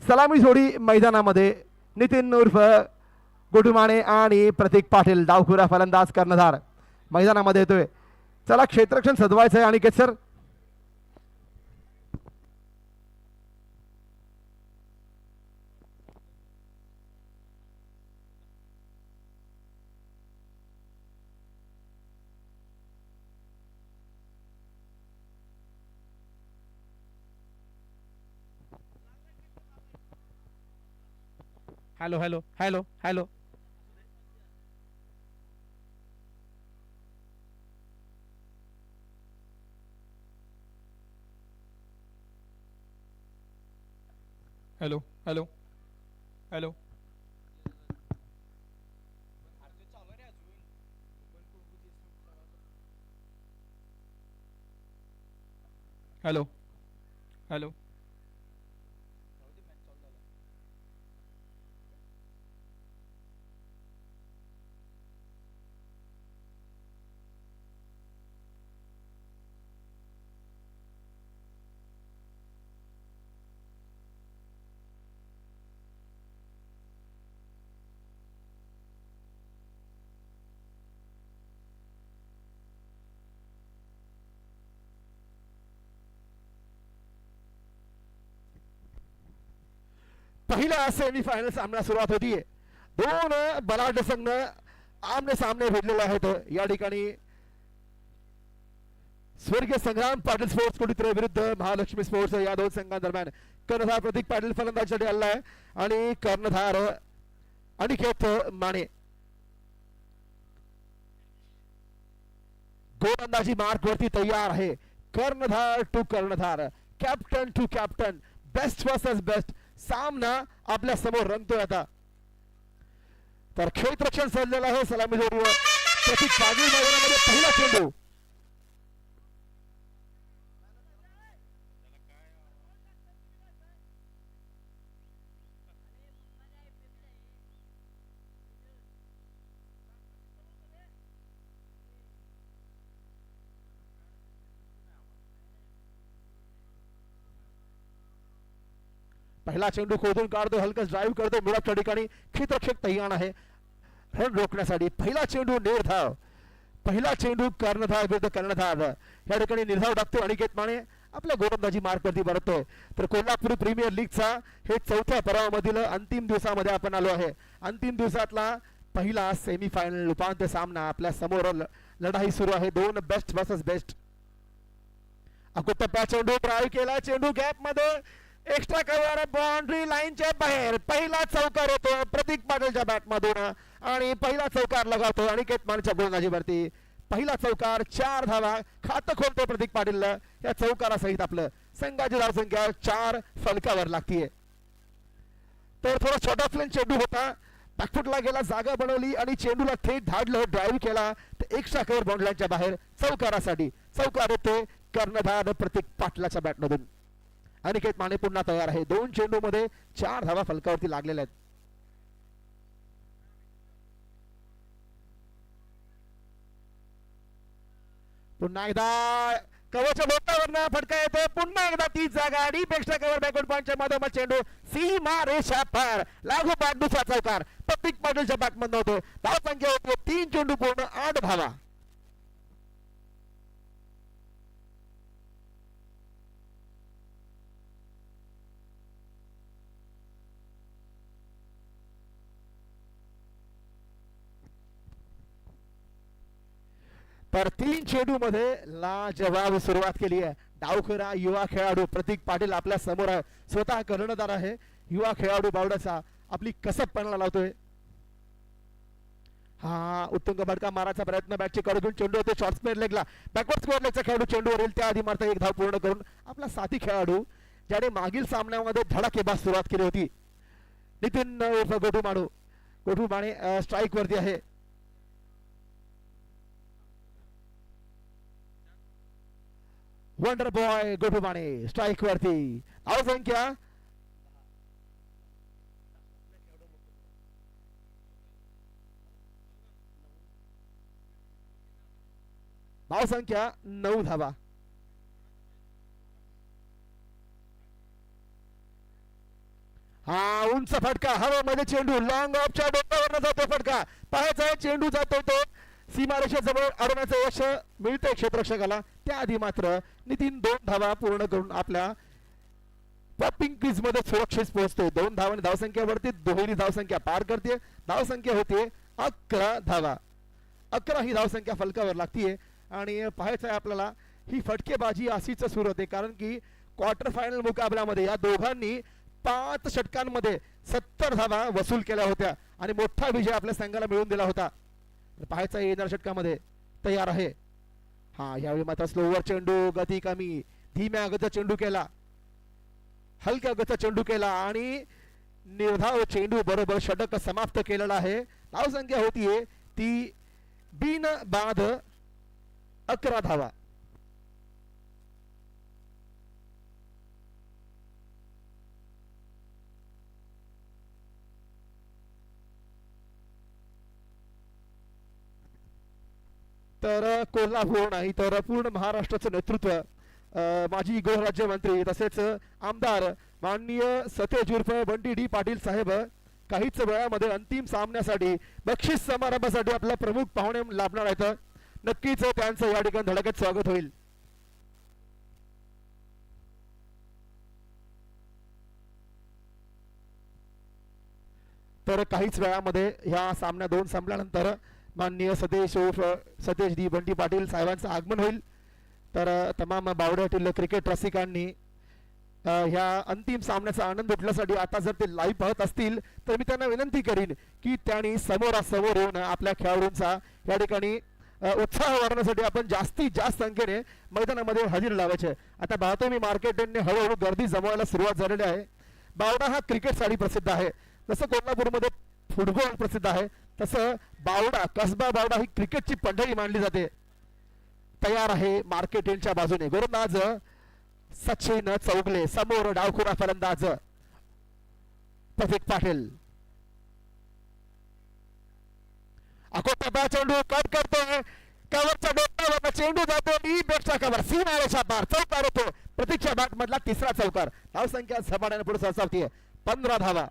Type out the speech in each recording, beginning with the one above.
सलामी जोडी मैदानामध्ये नितीन उर्फ गोटुमाने आणि प्रतीक पाटील डावखुरा फलंदाज कर्णधार मैदानामध्ये येतोय. चला क्षेत्ररक्षण सजवायचं आहे Aniket sir. Hello hello hello hello hello hello hello hello hello पहिला सेमीफायनल सामना सुरुवात होतीये. दोन बलाढ्य संघ आमने सामने भेटलेले आहेत. या ठिकाणी स्वर्गीय संग्राम पाटील स्पोर्ट्स कुडीत्र विरुद्ध महालक्ष्मी स्पोर्ट्स या दोन संघांदरम्यान कर्णधार प्रतीक पाटील फलंदाजीसाठी आला आहे आणि कर्णधार अनिकेत माने गोलंदाजी मार्क वरती तयार आहे. कर्णधार टू कर्णधार, captain to captain, best versus best सामना आपल्या समोर रंगतोय आता. तर क्षेत्ररक्षण सजलेलं आहे सलामी जोडीवर. प्रतीक पाटील मैदानामध्ये पहिला चेंडू. पहिला चेंडू खोदून काढतो, हलकस ड्राईव्ह करतो, मिडअपच्या ठिकाणी क्षेत्ररक्षक तयार आहे रन रोखण्यासाठी. पहिला चेंडू निर्धाव, पहिला चेंडू कर्णधार विरुद्ध कर्णधार या ठिकाणी निर्धाव टाकतो अनिकेत माने. आपल्या गोलंदाजी मार्कवरती परततोय. तर कोल्हापूर प्रीमियर लीगचा हे चौथ्या पर्वामधील अंतिम दिवसामध्ये आपण आलो आहे. अंतिम दिवसातला पहिला सेमीफायनल उपांत्य सामना आपल्या समोर लढाई सुरू आहे. दोन बेस्ट वर्सेस बेस्ट. अकुटप्पा चेंडू ड्राईव्ह केला, चेंडू गॅप मध्ये एक्स्ट्रा कव्हर बाउंड्री लाईनच्या बाहेर. पहिला चौकार होतो प्रतीक पाटीलच्या बॅट मधून आणि पहिला चौकार लगावतो अनिकेत मानेच्या गोलंदाजीवरती. पहिला चौकार, 4 धावा खातं खोलतो प्रतीक पाटील. या चौकारासहित आपलं संघाची धावसंख्या 4 फलकावर लागतीये. तर थोडा छोटा फ्लेन चेंडू होता, बॅकफुटला गेला, जागा बनवली आणि चेंडूला थेट धाडलं, ड्राईव्ह केला तर एक्स्ट्रा कव्हर बाउंड्री लाईनच्या बाहेर चौकारासाठी. चौकार येतो कर्णधार प्रतीक पाटलाच्या बॅटमधून. अनिकेत माने पुन्हा तयार आहे. 2 चेंडू मध्ये 4 धावा फलकावरती लागलेल्या आहेत. पुन्हा एकदा कव्हरच्या बोटावरनं फटका येतो. पुन्हा एकदा तीच जागा आणि पेक्षा कव्हर बॅकवर्ड पॉईंटच्या मधोमध चेंडू सीमा रेषा पार लागोपाठ दुसरा चौकार प्रतीक पाटीलच्या बॅटमधून होतो. धावसंख्या होती 3 चेंडू पूर्ण 8 धावा. तर 3 चेंडू मध्ये लाजवाब सुरुवात केली आहे. डावखुरा युवा खेळाडू प्रतीक पाटील आपल्या समोर आहे. स्वतः कर्णधार आहे. युवा खेळाडू बावडाचा आपली कसब पणाला लावतोय. हा उत्तुंग भडका मारायचा प्रयत्न, बॅटची कडे घेऊन चेंडू होते शॉर्ट स्क्वेअर लेगला. बॅकवर्ड स्क्वेअर लेगचा खेळाडू चेंडूवर येईल त्याआधी मारता एक धाव पूर्ण करून आपला साथी खेळाडू ज्याने मागील सामन्यामध्ये धडाकेबाज सुरुवात केली होती नितीन उर्फ गोटू माने स्ट्राईक वरती आहे. Wonder boy gotu Mane strike वरती. धावसंख्या धावसंख्या 9 धावा. हा उंच फटका हवेमध्ये चेंडू लॉंग ऑफच्या डोक्यावर जातो फटका पाहायचा आहे चेंडू जातो तो सीमारेषेजवळ अडवण्याचं यश मिळतंय क्षेत्ररक्षकाला त्याआधी मात्र नितीन 2 धावा पूर्ण करून आपल्या पॉपिंग क्रीज मध्ये सुरक्षित पोहोचतोय 2 धावांनी धावसंख्येवरती दुहेरी धावसंख्या पार करते धावसंख्या होते 11 धावा 11 ही धावसंख्या फलकावर लागतीये आणि पाहायचं आहे आपल्याला ही फटकेबाजी अशीच सुरू होते कारण की क्वार्टर फायनल मुकाबल्यामध्ये या दोघांनी 5 षटकांमध्ये 70 धावा वसूल केल्या होत्या आणि मोठा विजय आपल्या संघाला मिळवून दिला होता पाहायचा येणाऱ्या षटकामध्ये तयार आहे हा यावेळी मात्र स्लोवर चेंडू गती कमी धीम्या गतीचा चेंडू केला हलक्या गतीचा चेंडू केला आणि निर्धाव चेंडू बरोबर षटक समाप्त केलेला आहे धावसंख्या होतीये ती बिन बाद 11 धावा तर कोल्हापूर नाही तर पूर्ण महाराष्ट्राचं नेतृत्व माजी गृहराज्यमंत्री तसेच आमदार माननीय सतेज उर्फ बंटी डी पाटील साहेब काहीच वेळामध्ये अंतिम सामन्यासाठी बक्षीस समारंभासाठी आपला प्रमुख पाहुणे लाभणार आहेत नक्कीच त्यांचं या ठिकाणी धडाक्यात स्वागत होईल तर काहीच वेळामध्ये ह्या सामन्या 2 संपल्यानंतर माननीय सतेज डी बंटी पाटील साहेबांचं आगमन होईल तर तमाम बावड्यातील क्रिकेट रसिकांनी ह्या अंतिम सामन्याचा आनंद उठण्यासाठी आता जर ते लाईव्ह पाहत असतील तर मी त्यांना विनंती करीन की त्यांनी समोरासमोर येऊन आपल्या खेळाडूंचा या ठिकाणी उत्साह वाढवण्यासाठी आपण जास्तीत जास्त संख्येने मैदानामध्ये हजेरी लावायचे आता पाहतो मी मार्केटने हळूहळू गर्दी जमवायला सुरुवात झालेली आहे बावडा हा क्रिकेटसाठी प्रसिद्ध आहे जसं कोल्हापूरमध्ये फुटबॉल प्रसिद्ध आहे तसं बावडा कसबा बावडा ही क्रिकेटची पंढरी मानली जाते तयार आहे मार्केटिंगच्या बाजूने गोलंदाज सचिन चौगले समोर डावखुरा फलंदाज प्रतीक पाटील अकोटा चेंडू कट करतोय कव्हरच्या डोक्यावर चेंडू जातो बेटचा कव्हर सीमारेषा पार चौकार होतो प्रतीकच्या बॅट मधला तिसरा चौकार धावसंख्या झपाट्याने पुढे सरसावतीये 15 धावा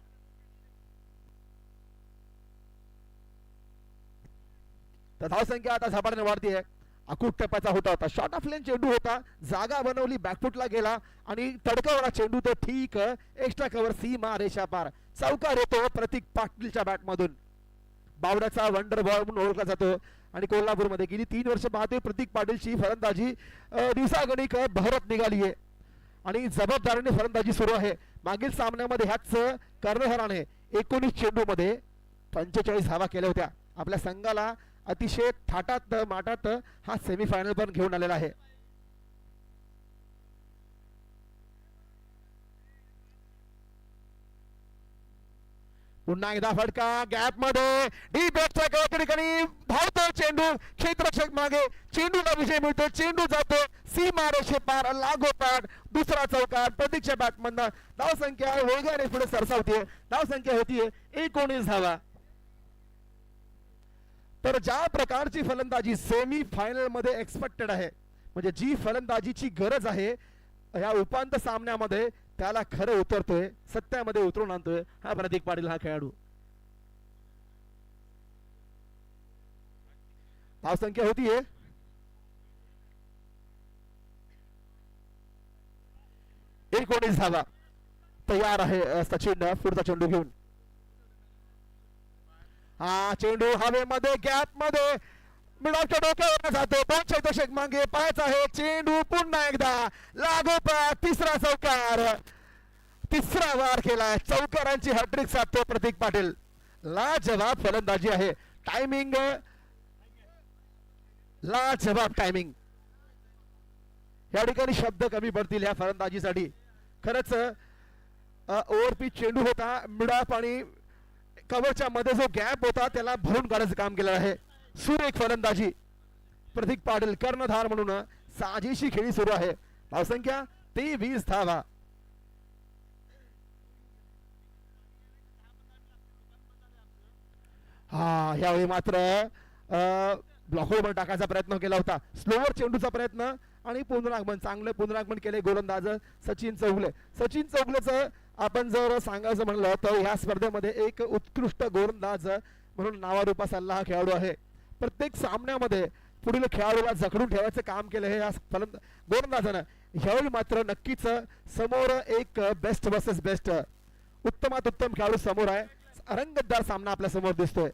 तर धावसंख्या आता झपाट्याने वाढतीये अकूट टप्प्याचा होता शॉर्ट ऑफ लेन चेंडू होता जागा बनवली बॅकफुटला गेला आणि तडकावला चेंडू तो ठीक एक्स्ट्रा कव्हर सीमा रेषा पार चौकार येतो प्रतीक पाटीलच्या बॅट मधून बावड्याचा वंडर बॉल म्हणून ओळखला जातो आणि कोल्हापूरमध्ये गेली 3 वर्ष पाहतोय प्रतीक पाटीलची फलंदाजी दिवसागणिक बहरत निघाली आहे आणि जबाबदारीने फलंदाजी सुरू आहे मागील सामन्यामध्ये ह्याच कर्णधाराने 19 चेंडू मध्ये 45 धावा केल्या होत्या आपल्या संघाला अतिशय थाटात माटात हा सेमीफायनल पण घेऊन आलेला आहे पुन्हा एकदा फटका गॅप मध्ये डीप बॅटच्या ठिकाणी धावतो चेंडू क्षेत्ररक्षक मागे चेंडूला विजय मिळतो चेंडू जातो सीमा रेषे पार लागोपाठ दुसरा चौकार प्रतीकच्या बॅटमधनं धावसंख्या वेगाने पुढे सरसावते धावसंख्या होतीये 19 धावा तर ज्या प्रकारची फलंदाजी सेमी फायनल मध्ये एक्सपेक्टेड आहे म्हणजे जी फलंदाजीची गरज आहे या उपांत्य सामन्यामध्ये त्याला खरं उतरतोय सत्यामध्ये उतरून आणतोय हा प्रतीक पाटील हा खेळाडू धावसंख्या होतीये 19 धावा तयार आहे सचिन पुढचा चेंडू घेऊन हा चेंडू हवेमध्ये गॅप मध्ये मिडॉलच्या डोक्यावर जातो 2 क्षेत्ररक्षक मागे पाहायचा आहे चेंडू पुन्हा एकदा लागोपाठ तिसरा चौकार तिसरा वार केलाय चौकारांची हॅट्रिक साधतो प्रतीक पाटील लाजवाब फलंदाजी आहे टायमिंग लाजवाब टायमिंग या ठिकाणी शब्द कमी पडतील या फलंदाजीसाठी खरंच ओव्हरपिच चेंडू होता मिडॉप आणि कव्हरच्या मध्ये जो गॅप होता त्याला भरून काढायचं काम केलं आहे सुरेख फलंदाजी प्रतीक पाटील कर्णधार म्हणून साजेशी खेळी सुरू आहे धावसंख्या 23 धावा हा यावेळी मात्र ब्लॉकवर टाकायचा प्रयत्न केला होता स्लोवर चेंडूचा प्रयत्न आणि पुनरागमन चांगलं पुनरागमन केले गोलंदाज सचिन चौगले सचिन चौगलेचं आपण जर सांगायचं म्हणलं तर ह्या स्पर्धेमध्ये एक उत्कृष्ट गोलंदाज म्हणून नावारूपास आलेला हा खेळाडू आहे. प्रत्येक सामन्यामध्ये पुढील खेळाडूला जखडून ठेवायचं काम केलं हे या गोलंदाजानं. ह्यावेळी मात्र नक्कीच समोर एक बेस्ट वर्सेस बेस्ट उत्तमात उत्तम खेळाडू समोर आहे. रंगतदार सामना आपल्या समोर दिसतोय.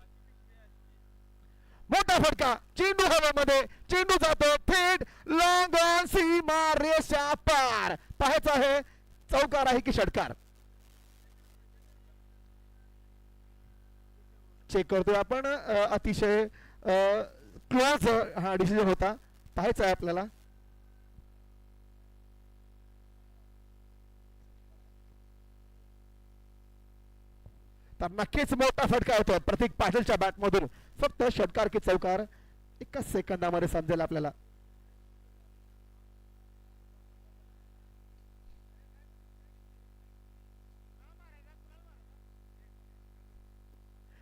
मोठा फटका, चेंडू हवेमध्ये, चेंडू जातो थेट लॉंग ऑन सीमा रेषा पार. पाहायचं आहे चौकार आहे की षटकार. चेक करतोय आपण. अतिशय क्लोज हा डिसिजन होता. पाहायचं आहे आपल्याला. तर नक्कीच मोठा फटका होतो प्रतीक पाटीलच्या बॅट मधून. फक्त षटकार की चौकार एकच सेकंदामध्ये समजेल आपल्याला.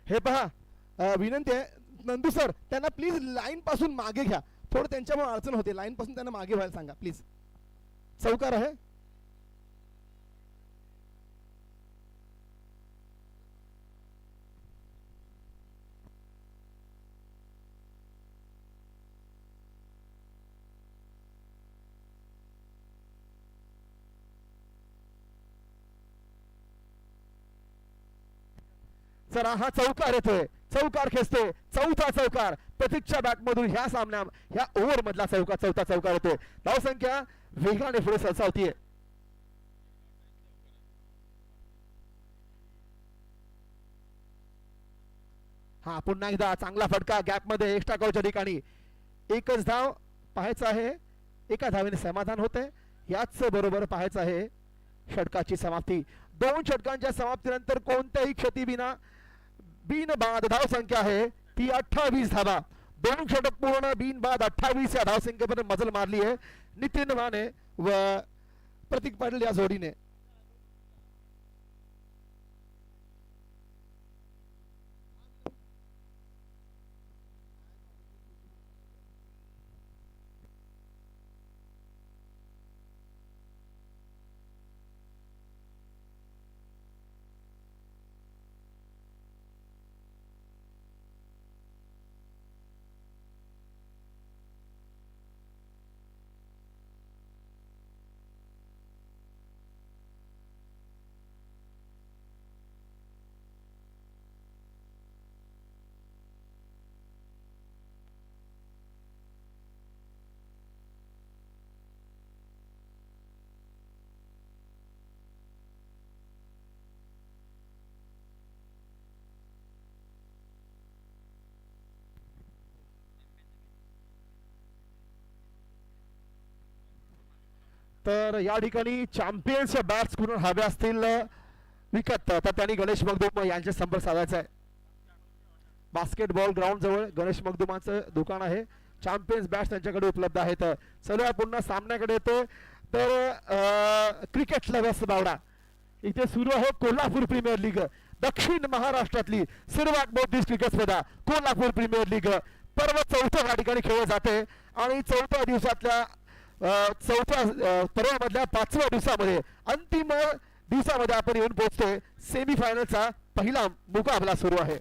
हे पहा विनंती आहे नंदू सर, त्यांना प्लीज लाईन पासून मागे घ्या. थोडं त्यांच्यामुळे अडचण होते. लाईन पासून त्यांना मागे व्हायला सांगा प्लीज. चौकार आहे. जरा हा चौकार येतोय, चौकार खेचतोय, चौथा चौकार प्रतीकच्या बॅट मधून ह्या सामन्या ह्या ओव्हर मधला चौथा चौकार होतोय. धावसंख्या वेगाने पुढे सरसावतीये. हा पुन्हा एकदा चांगला फटका गॅप मध्ये एक्स्ट्रा कव्हरच्या ठिकाणी. एकच धाव पाहायचं आहे. एका धावेने समाधान होते. याच बरोबर पाहायचं आहे षटकाची समाप्ती. 2 षटकांच्या समाप्तीनंतर कोणत्याही क्षतीविना बिनबाद धावसंख्या आहे ती 28 धावा. 2 षटक पूर्ण बिनबाद 28 या धावसंख्येपर्यंत मजल मारली आहे नितीन माने व प्रतीक पाटील या जोडीने. तर या ठिकाणी चॅम्पियन्स बॅट्स करून हव्या असतील विकत तर त्यांनी गणेश मगदुम यांचे संपर्क साधायचा आहे. बास्केटबॉल ग्राउंड जवळ गणेश मगदुमांचं दुकान आहे. चॅम्पियन्स बॅट्स त्यांच्याकडे उपलब्ध आहेत. चला पुन्हा सामन्याकडे येतो. तर क्रिकेट लव्हर्स बावडा इथे सुरू आहे कोल्हापूर प्रीमियर लीग. दक्षिण महाराष्ट्रातली सर्वात मोठी क्रिकेट स्पर्धा कोल्हापूर प्रीमियर लीग पर्व 4थ्या या ठिकाणी खेळले जाते आणि 4थ्या दिवसातल्या 4थ्या पर्वामधल्या 5व्या दिवसामध्ये अंतिम दिवसामध्ये आपण येऊन पोहोचतोय. सेमीफायनलचा पहिला मुकाबला सुरू आहे.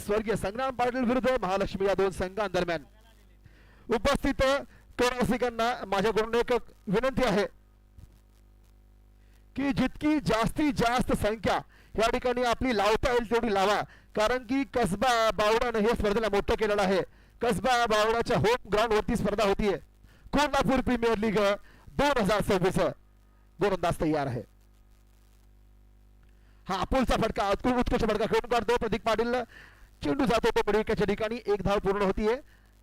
स्वर्गीय संग्राम पाटील विरुद्ध महालक्ष्मी या 2 संघांदरम्यान. उपस्थित रसिकांना माझ्याकडून एक विनंती आहे की जितकी जास्तीत जास्त संख्या या ठिकाणी आपली लावता येईल तेवढी लावा. कारण की कसबा बावडाने हे स्पर्धेला मोठं केलेलं आहे. कसबा बावडाच्या होम ग्राउंड वरती स्पर्धा होतीये. कोल्हापूर प्रीमियर लीग 2026 गोलंदाज तयार आहे. हा पुलचा फटका उत्कृष्ट फटका खेळून काढतो प्रतीक पाटील. चेंडू जातो तो पडविकेच्या ठिकाणी. 1 धाव पूर्ण होतीये.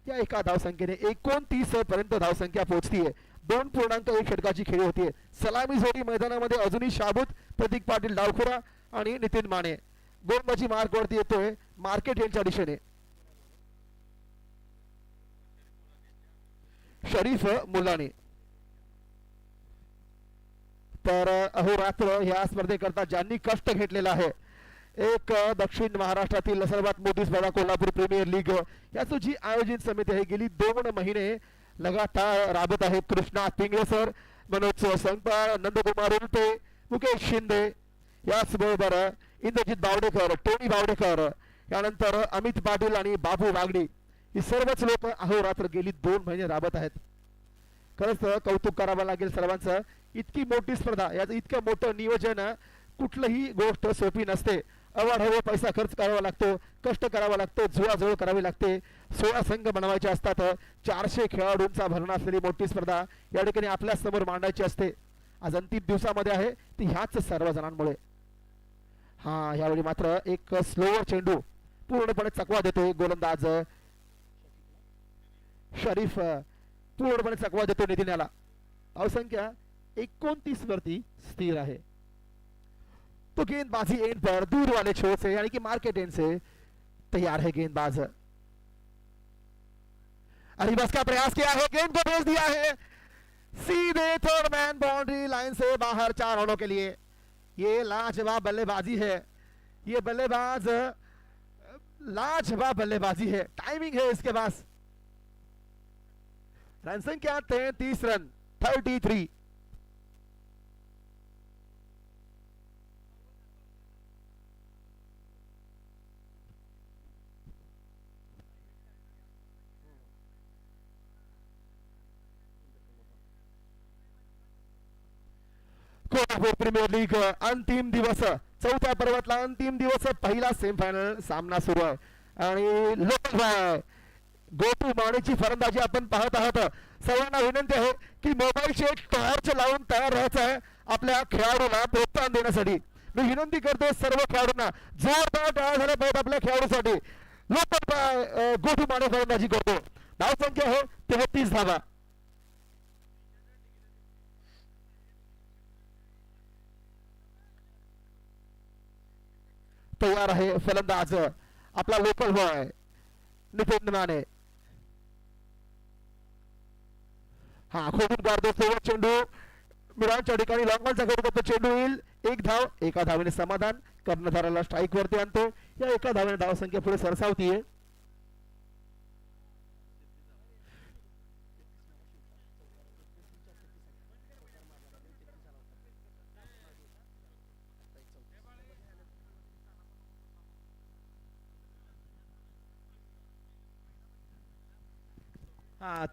या एका धावसंख्येने 29 पर्यंत धावसंख्या पोहोचतीये. 2.1 षटकाची खेळी होतीये. सलामी जोडी मैदानामध्ये अजूनही शाबूत प्रतीक पाटील डावखुरा आणि नितीन माने. गोलंदाजी मार्क वरती येतोय मार्केट यांच्या दिशेने. शरीफ मुलानी. तर अहोरात्र ह्या स्पर्धेकरता ज्यांनी कष्ट घेतलेला आहे एक दक्षिण महाराष्ट्रातील सर्वात मोठी स्पर्धा कोल्हापूर प्रीमियर लीग याची जी आयोजित समिती आहे गेली 2 महिने लगातार राबत आहे. कृष्णा पिंगळे सर, मनोज संगपाळ, नंदकुमार उल्पे, मुकेश शिंदे, याचबरोबर इंद्रजित बावडेकर, टोनी बावडेकर, यानंतर अमित पाटील आणि बाबू वागडी ही सर्वच लोक अहोरात्र गेली 2 महिने राबत आहेत. खरंच कौतुक करावं लागेल सर्वांचं. इतकी मोठी स्पर्धा, याचं इतकं मोठं नियोजन, कुठलीही गोष्ट सोपी नसते. अवाढव्य पैसा खर्च करावा लागतो, कष्ट करावा लागतो, जुळाजुळ करावी लागते. 16 संघ बनवायचे असतात. 400 खेळाडूंचा भरणा असलेली मोठी स्पर्धा या ठिकाणी आपल्या समोर मांडायची असते. आज अंतिम दिवसामध्ये आहे ती ह्याच सर्व जणांमुळे. हा, यावेळी मात्र एक स्लोवर चेंडू पूर्णपणे चकवा देतोय गोलंदाज शरीफ, पूर्णपणे चकवा देतो नितीन याला. धावसंख्या 29 वरती स्थिर है. तो गेंदबाजी एंड पर दूर वाले छोर से यानी कि मार्केट एंड से तैयार है गेंदबाज. अरिबस का प्रयास किया है, गेंद को भेज दिया है सीधे थर्ड मैन बाउंड्री लाइन से बाहर 4 रनों के लिए. ये लाजवाब बल्लेबाजी है, ये बल्लेबाज लाजवाब बल्लेबाजी है, टाइमिंग है इसके पास. रन संख्या 33 रन 33. कोल्हापूर प्रीमियर लीग अंतिम दिवस, चौथ्या पर्वातला अंतिम दिवस, पहिला सेमीफायनल सामना सुरू आहे आणि लोकल गोटू मानेची फलंदाजी आपण पाहत आहात. सर्वांना विनंती आहे की मोबाईलचे टॉर्च लावून तयार राहायचं आहे आपल्या खेळाडूला प्रोत्साहन देण्यासाठी. मी विनंती करतो सर्व खेळाडूंना, जोरदार टाळ्या झाल्या पाहिजेत आपल्या खेळाडूसाठी. लोकल गोटू माने फलंदाजी करतो. धावसंख्या आहे 33 धावा. तैयार आहे फलंदाज आपला लोकल बॉय नितीन माने. हा, खोटून गारदो सोबत चेंडू मिरांच्या ठिकाणी लॉंगॉनचा करतो. चेंडू येईल, 1 धाव, एका धावेने समाधान. कर्णधाराला स्ट्राईक वरती आणतो. या एका धावेने धावसंख्या पुढे सरसावतीये.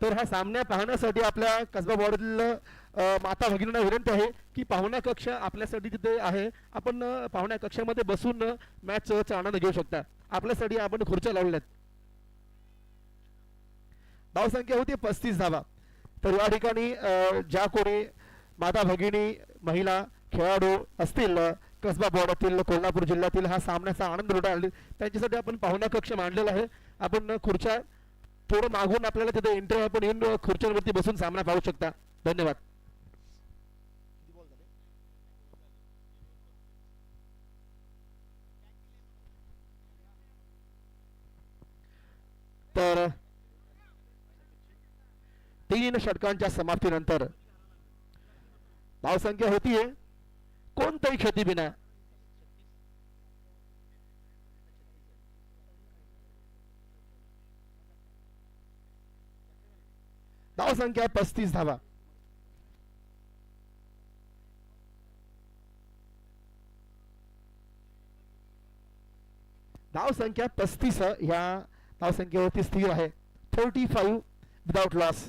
तर हा सामना पाहण्यासाठी आपल्या कसबा बॉर्डरला माता भगिनींना विनंती आहे की पाहुणा कक्ष आपल्यासाठी तिथे आहे. आपण पाहुण्या कक्षामध्ये बसून मॅचचा आनंद घेऊ शकता. आपल्यासाठी आपण खुर्च्या लावल्यात. धावसंख्या होती 35 धावा. तर या ठिकाणी ज्या कोणी माता भगिनी महिला खेळाडू असतील कसबा बॉर्डरातील कोल्हापूर जिल्ह्यातील हा सामन्याचा आनंद लुटायला त्यांच्यासाठी आपण पाहुणा कक्ष मांडलेला आहे. आपण खुर्च्या थोडं मागून आपल्याला तिथे एंट्री आहे, पण येऊन खुर्च्यांवरती बसून सामना पाहू शकता. धन्यवाद. तर 3 षटकांच्या समाप्तीनंतर धावसंख्या होतीये कोणत्याही क्षतीबिना धावसंख्या 35 धावा. धावसंख्या 35 ह्या धावसंख्येवरती स्थिर आहे. 35 without loss.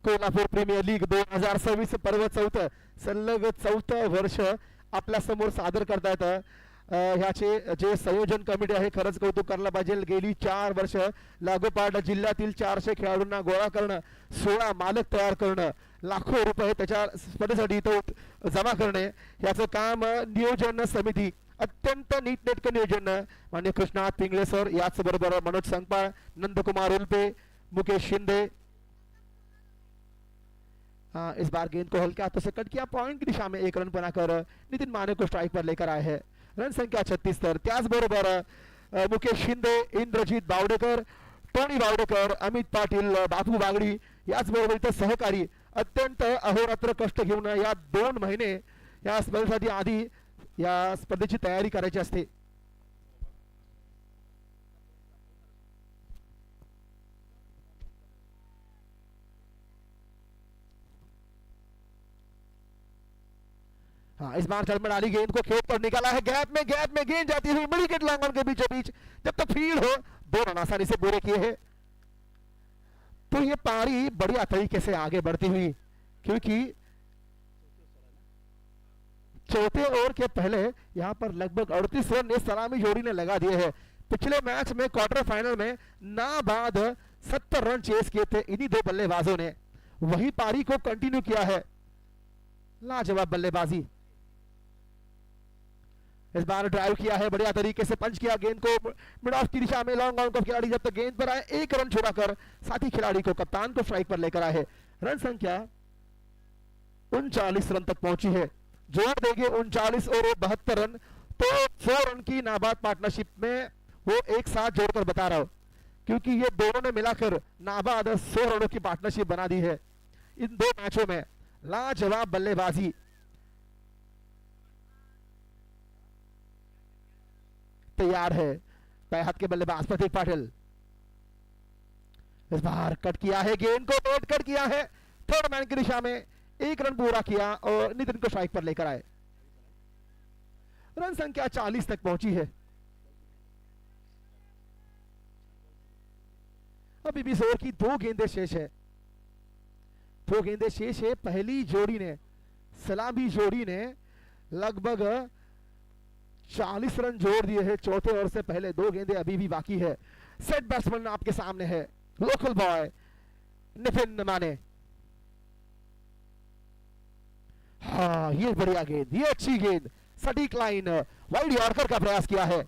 Kolhapur premier league 2026 पर्व 4 सलग 4थं वर्ष आपल्या समोर सादर करतायत. ह्याचे जे संयोजन कमिटी आहे खरंच कौतुक करायला पाहिजे. गेली 4 वर्ष लागोपाठ जिल्ह्यातील 400 खेळाडूंना गोळा करणं, 16 मालक तयार करणं, लाखो रुपये त्याच्या स्पर्धेसाठी इथं जमा करणे, याचं काम नियोजन समिती अत्यंत नीटनेटकं नियोजन माननीय कृष्णात पिंगळे सर, याच बरोबर मनोज संगपाळ, नंदकुमार उल्पे, मुकेश शिंदे. इस बार गेंद को हल्के हाथों से कट किया, पॉइंट की दिशा में 1 रन बनाकर नितिन माने को स्ट्राइक पर लेकर आए हैं. रन संख्या 36. तर त्याचबरोबर मुकेश शिंदे, इंद्रजित बावडेकर, टोनी बावडेकर, अमित पाटील, बापू बागडी याचबरोबर इतर सहकारी अत्यंत अहोरात्र कष्ट घेऊन या 2 महिने या स्पर्धेसाठी आधी या स्पर्धेची तयारी करायची असते. हाँ, इस बार चरमराली गेंद को खेत पर निकाला है, गैप में गेंद जाती हुई मिड विकेट लॉन्ग ऑन के बीचों बीच, जब तक फील्ड हो 2 रन आसानी से पूरे किए हैं। तो ये पारी बढ़िया तरीके से आगे बढ़ती हुई, क्योंकि चौथे ओवर के पहले यहां पर लगभग 38 रन इस सलामी जोड़ी ने लगा दिए हैं। पिछले मैच में क्वार्टर फाइनल में नाबाद 70 रन चेस किए थे इन्हीं 2 बल्लेबाजों ने, वही पारी को कंटिन्यू किया है। लाजवाब बल्लेबाजी, इस बार ड्राइव किया है, बढ़िया तरीके से पंच किया गेंद को मिड ऑफ की दिशा में, लॉन्ग ऑन को खिलाड़ी जब तक गेंद पर आए 1 रन छोड़ाकर साथी खिलाड़ी को, कप्तान को स्ट्राइक पर लेकर आए। रन संख्या 39 रन तक पहुंची है, जोड़ देंगे 39 और 72 रन तो 100 रन की नाबाद पार्टनरशिप में वो एक साथ जोड़कर बता रहा हूं, क्योंकि ये दोनों ने मिलाकर नाबाद 100 रनों की पार्टनरशिप बना दी है इन 2 मैचों में। लाजवाब बल्लेबाजी, तैयार है पैर हाथ के बल्लेबाज प्रतीक पाटिल। इस बार कट किया है गेंद को, डेड कट किया है, थर्ड मैन की दिशा में 1 रन पूरा किया और नितिन को स्ट्राइक पर लेकर आए। रन संख्या 40 तक पहुंची है। अभी भी ओवर की 2 गेंदें शेष है, 2 गेंदें शेष है। पहली जोड़ी ने, सलामी जोड़ी ने लगभग 40 रन जोड़ दिए हैं चौथे ओवर से पहले, 2 गेंदें अभी भी बाकी है। सेट बैट्समैन आपके सामने है, लोकल बॉय नितिन माने। हाँ, ये बढ़िया गेंद, ये अच्छी गेंद, सटीक लाइन, वाइड यॉर्कर का प्रयास किया है,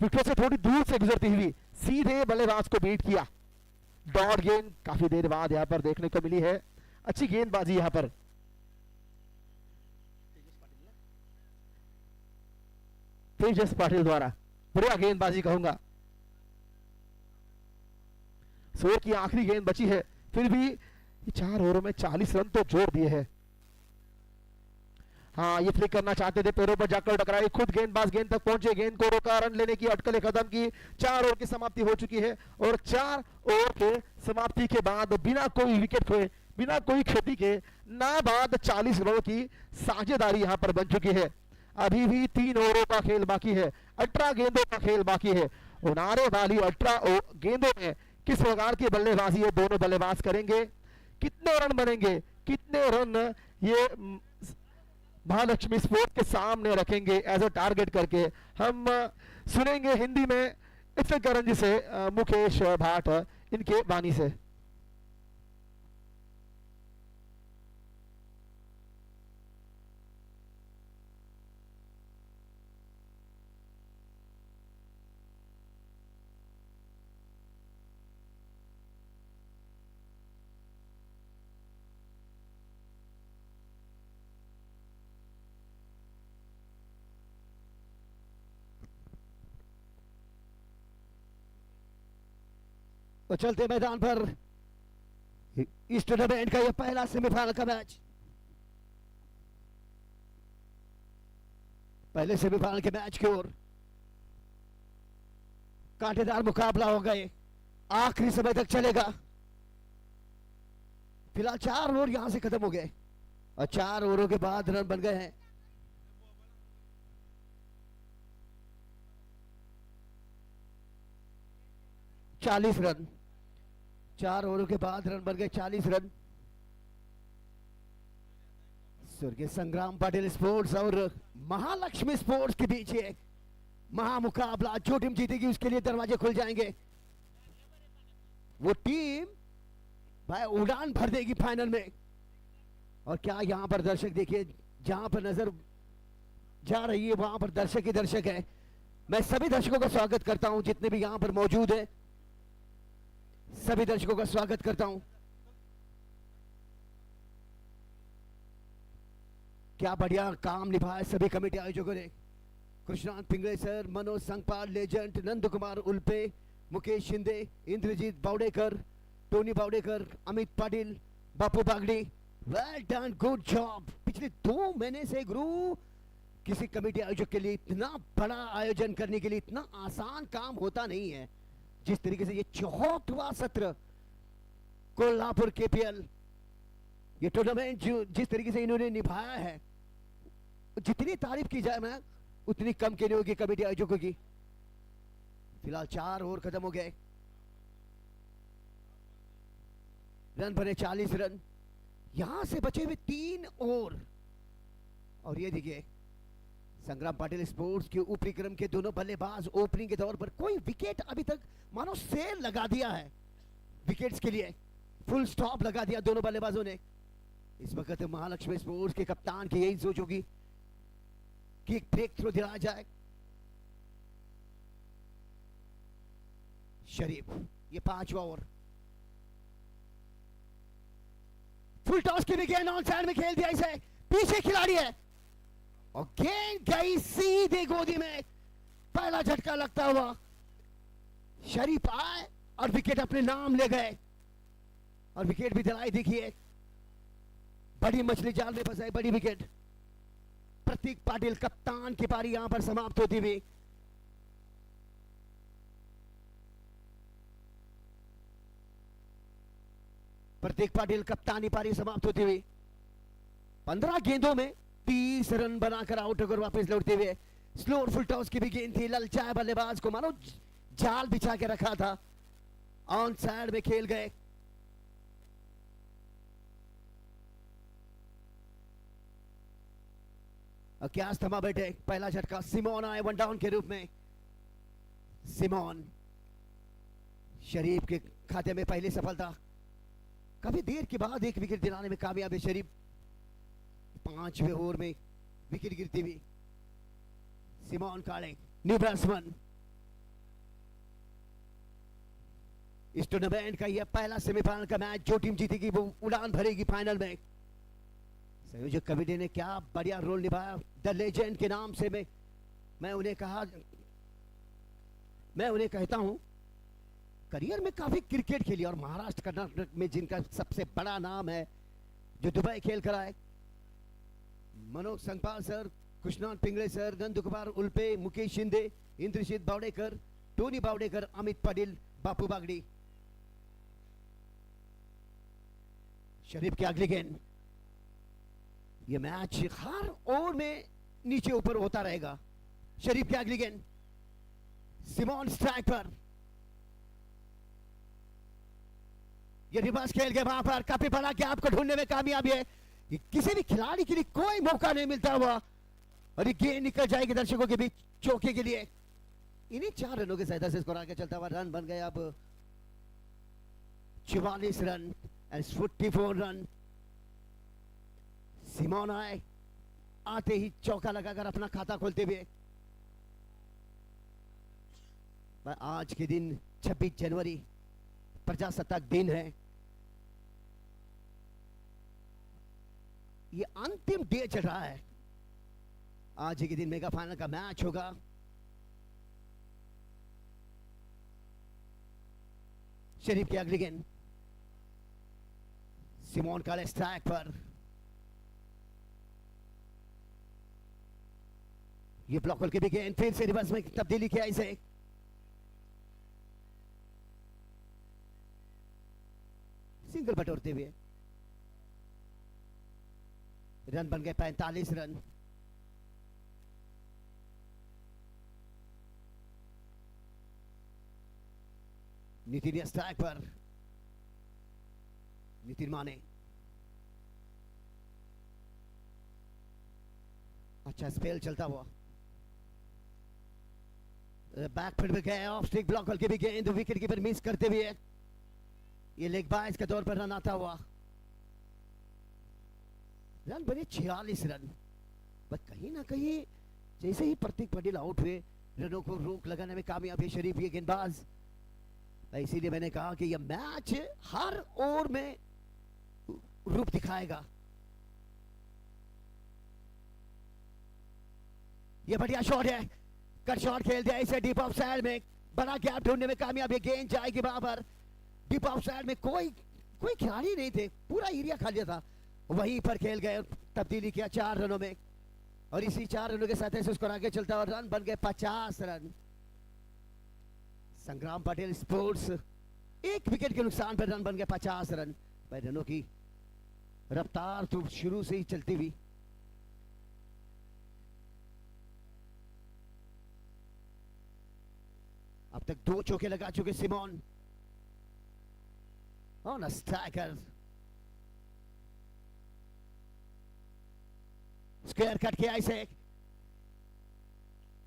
विकेट से थोड़ी दूर से गुजरती हुई सीधे बल्लेबाज को बीट किया। डॉट गेंद काफी देर बाद यहां पर देखने को मिली है, अच्छी गेंदबाजी यहां पर। तेजस पाटिल द्वारा बढ़िया गेंदबाजी कहूंगा। सोर की आखिरी गेंद बची है, फिर भी 4 ओवरों में 40 रन तो जोड़ दिए हैं। हाँ, ये फ्लिक करना चाहते थे, पैरों पर जाकर टकराई, खुद गेंदबाज गेंद तक पहुंचे, गेंद को रोका, रन लेने की अटकलें खत्म की। 4 ओवर की समाप्ति हो चुकी है और 4 ओवर के समाप्ति के बाद बिना कोई विकेट खोए, बिना कोई क्षति के नाबाद 40 रनों की साझेदारी यहां पर बन चुकी है। अभी भी 3 ओवरों का खेल बाकी है, 18 गेंदों का खेल बाकी है। उनारे वाली 18 गेंदों में किस प्रकार की बल्लेबाजी ये दोनों बल्लेबाज करेंगे, कितने रन बनेंगे, कितने रन ये महालक्ष्मी स्पोर्ट्स के सामने रखेंगे एज अ टारगेट करके। हम सुनेंगे हिंदी में इफ्तिखार करण जी से, मुकेश भाट इनके बानी से। तो चलते मैदान पर इस टूर्नामेंट का यह पहला सेमीफाइनल का मैच, पहले सेमीफाइनल के मैच की ओर कांटेदार मुकाबला हो गए, आखिरी समय तक चलेगा। फिलहाल 4 ओवर यहां से खत्म हो गए और 4 ओवरों के बाद रन बन गए हैं 40 रन। 4 ओवरों के बाद रन बन गए 40 रन। स्वर्गीय संग्राम पाटिल स्पोर्ट्स और महालक्ष्मी स्पोर्ट्स के बीच एक महामुकाबला, जो टीम जीतेगी उसके लिए दरवाजे खुल जाएंगे। वो टीम भाई उड़ान भर देगी फाइनल में। और क्या यहां पर दर्शक देखिए, जहां पर नजर जा रही है वहां पर दर्शक ही दर्शक है। मैं सभी दर्शकों का स्वागत करता हूं, जितने भी यहां पर मौजूद हैं सभी दर्शकों का स्वागत करता हूं। क्या बढ़िया काम निभाया सभी कमेटी आयोजकों ने, कृष्णांत Pingle sir, Manoj Sangpal, legend, Nand Kumar उल्पे, Mukesh Shinde, Indrajit बावड़ेकर, Tony बावड़ेकर, Amit Patil, बापू बागड़ी, वेल डन, गुड जॉब। पिछले 2 महीने से गुरु किसी कमेटी आयोजक के लिए इतना बड़ा आयोजन करने के लिए इतना आसान काम होता नहीं है। जिस तरीके से ये 64वां सत्र कोल्हापुर केपीएल, ये टूर्नामेंट जिस तरीके से इन्होंने निभाया है जितनी तारीफ की जाए ना उतनी कम कहनी होगी कमेटी आयोजकों की। फिलहाल 4 ओवर खत्म हो गए, रन बने 40 रन, यहां से बचे हुए 3 ओवर। और ये देखिए संग्राम पाटिल स्पोर्ट्स के ऊपरी क्रम के दोनों बल्लेबाज ओपनिंग के तौर पर कोई विकेट अभी तक मानो सेल लगा दिया है, विकेट्स के लिए फुल स्टॉप लगा दिया दोनों बल्लेबाजों ने। इस वक्त महालक्ष्मी स्पोर्ट्स के कप्तान की यही सोच होगी कि एक ब्रेक थ्रो दिलाया जाए। शरीफ ये 5वां ओवर, फुल टॉस की भी गेंद ऑन साइड में खेल दिया, इसे पीछे खिलाड़ी है और गेंद गई सीधे गोदी में। पहला झटका लगता हुआ शरीफ आए और विकेट अपने नाम ले गए और विकेट भी दिलाई। देखिए बड़ी मछली जाल में फंसाई, बड़ी विकेट। प्रतीक पाटिल कप्तान की पारी यहां पर समाप्त होती हुई। प्रतीक पाटिल कप्तानी पारी समाप्त होती हुई। 15 गेंदों में 30 रन बनाकर आउट होकर वापस लौटते हुए। स्लो और फुल टॉस की भी गेंद थी, ललचाए बल्लेबाज को मानो जाल बिछा के रखा था, ऑन साइड में खेल गए। क्या थमा बैठे, पहला झटका सिमोन आए वन डाउन के रूप में। सिमोन शरीफ के खाते में पहली सफलता, काफी देर के बाद एक विकेट दिलाने में कामयाब है शरीफ। 5वें ओवर में विकेट गिरती हुई। सिमोन काले न्यू बैट्समैन, इस टूर्नामेंट का यह पहला सेमीफाइनल का मैच, जो टीम जीतेगी वो उड़ान भरेगी फाइनल में। संयोजक कमेटी ने क्या बढ़िया रोल निभाया, द लेजेंड के नाम से मैं उन्हें कहता हूं करियर में काफी क्रिकेट खेली और महाराष्ट्र कर्नाटक में जिनका सबसे बड़ा नाम है, जो दुबई खेल कर आए, मनोज संगपाल सर, कृष्णान पिंगळे सर, नंदकुमार उल्पे, मुकेश शिंदे, इंद्रजीत बावडेकर, टोनी बावडेकर, अमित पाटिल, बापू बागड़ी। शरीफ की अगली गेंद, यह मैच हर ओवर में नीचे ऊपर होता रहेगा। शरीफ की अगली गेंद, सिमोन स्ट्राइक पर, ये रिवर्स खेल गए वहां पर, काफी बड़ा गैप को ढूंढने में कामयाबी है। किसी भी खिलाड़ी के लिए कोई मौका नहीं मिलता हुआ और ये गेंद निकल जाएगी दर्शकों के बीच चौके के लिए। इन्हीं 4 रनों के सहायता से स्कोर आगे चलता हुआ रन बन गए अब 44 रन एंड 44 रन। सिमोन आए आते ही चौका लगाकर अपना खाता खोलते हुए। आज के दिन 26 जनवरी प्रजासत्ताक दिन है, ये अंतिम डे चल रहा है। आज के दिन मेगा फाइनल का मैच होगा। शरीफ की अगली गेंद, सिमोन काले स्ट्राइक पर, ये ब्लॉक होल के भी गेंद, फिर से रिवर्स में तब्दीली किया इसे। सिंगल बटोरते हुए रन बन गए 45 रन। नितिन स्ट्राइक पर, नितिन माने, अच्छा स्पेल चलता हुआ, बैक फील्ड में गए, ऑफ स्टिक ब्लॉक के भी गेंद, विकेट कीपर मिस करते हुए ये लेग बाइस के तौर पर रन आता हुआ। रन बने 46 रन। बस कहीं ना कहीं जैसे ही प्रतीक पाटिल आउट हुए, रनों को रोक लगाने में कामयाब है शरीफ ये गेंदबाज। इसीलिए मैंने कहा कि यह मैच हर ओवर में रूप दिखाएगा। यह बढ़िया शॉट है, कट शॉट खेल दिया इसे डीप ऑफ साइड में, बड़ा गैप ढूंढने में कामयाब है। गेंद जाएगी वहां पर, डीप ऑफ साइड में कोई खिलाड़ी नहीं थे, पूरा एरिया खाली था, वहीं पर खेल गए, तब्दीली किया 4 रनों में और इसी 4 रनों के साथ ऐसे स्कोर आगे चलता और रन बन गए 50 रन। संग्राम पाटिल स्पोर्ट्स 1 विकेट के नुकसान पर रन बन गए 50 रन। भाई रनों की रफ्तार तो शुरू से ही चलती हुई। अब तक 2 चौके लगा चुके Simon on a striker. Square cut किया इसे,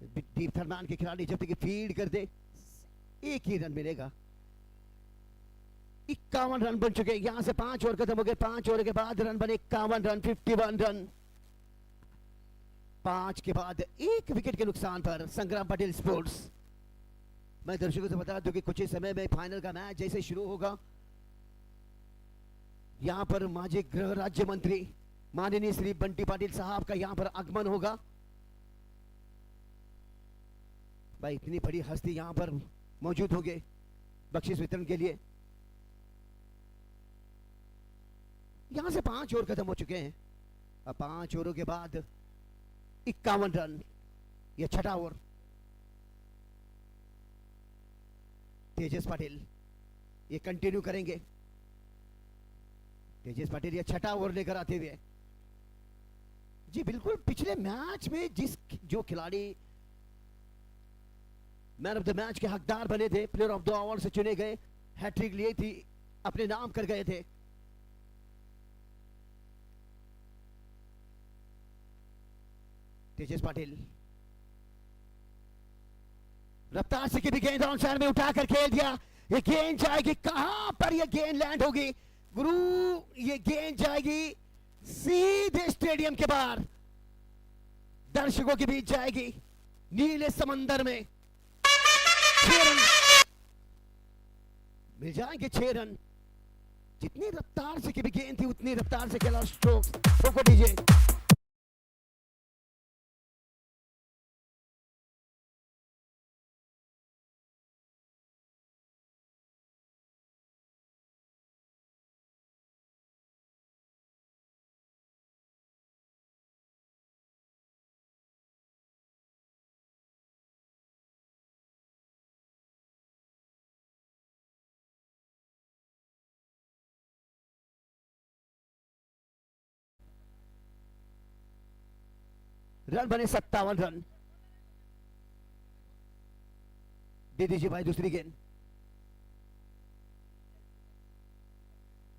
दीप थरमान के खिलाड़ी जब तक फीड कर दे 1 ही रन मिलेगा। 51 रन बन चुके, यहां से 5 ओवर खत्म हो गए। 5 ओवर के बाद रन बने 51 रन, 51 रन। 5 के बाद 1 विकेट के नुकसान पर संग्राम पाटिल स्पोर्ट्स। मैं दर्शकों से बता दूं कि कुछ ही समय में फाइनल का मैच जैसे शुरू होगा, यहां पर माजी गृह राज्य मंत्री माननीय श्री बंटी पाटिल साहब का यहां पर आगमन होगा। भाई इतनी बड़ी हस्ती यहां पर मौजूद होंगे बख्शिश वितरण के लिए। यहां से 5 ओवर खत्म हो चुके हैं। अब 5 ओवरों के बाद 51 रन, यह छठा ओवर। तेजस पाटिल ये कंटिन्यू करेंगे। तेजस पाटिल ये छठा ओवर लेकर आते हुए, जी बिल्कुल पिछले मैच में जो खिलाड़ी मैन ऑफ द मैच के हकदार बने थे, प्लेयर ऑफ द ओवर से चुने गए, हैट्रिक लिए थी, अपने नाम कर गए थे। तेजस पाटिल रफ्तार से की भी गेंद ऑन साइड में उठाकर खेल दिया। ये गेंद जाएगी कहां पर, ये गेंद लैंड होगी गुरु, ये गेंद जाएगी सीधे स्टेडियम के बाहर, दर्शकों के बीच जाएगी, नीले समंदर में। 6 रन मिल जाएंगे, 6 रन। जितनी रफ्तार से की भी गेंद थी उतनी रफ्तार से खेला स्ट्रोक्स। रोको दीजिए। रन बने 57 रन। दे दीजिए भाई दूसरी गेंद।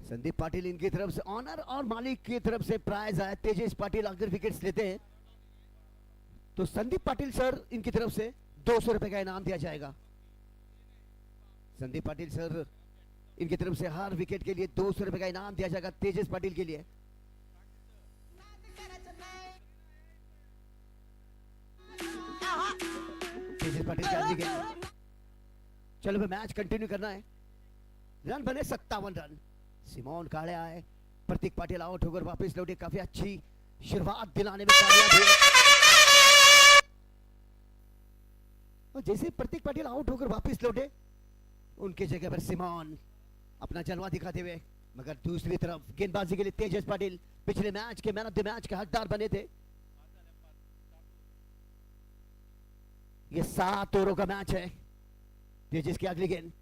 संदीप पाटिल इनकी तरफ से ऑनर और मालिक की तरफ से प्राइज आया। तेजस पाटिल अगर विकेट्स लेते हैं तो संदीप पाटिल सर इनकी तरफ से 200 रुपए का इनाम दिया जाएगा। संदीप पाटिल सर इनकी तरफ से हर विकेट के लिए 200 रुपए का इनाम दिया जाएगा तेजस पाटिल के लिए। तेजस पाटिल का अगली गेंद। चलो भाई मैच कंटिन्यू करना है। रन बने 57 रन। सिमोन काढ़े आए, प्रतीक पाटिल आउट होकर वापस लौटे, काफी अच्छी शुरुआत दिलाने में कामयाब हुए। और जैसे प्रतीक पाटिल आउट होकर वापस लौटे, उनके जगह पर सिमोन अपना जलवा दिखाते हुए, मगर दूसरी तरफ गेंदबाजी के लिए तेजस पाटिल पिछले मैच के मैन ऑफ द मैच के हकदार बने थे। ये 7 ओवरों का मैच है। तेजस की अगली गेंद,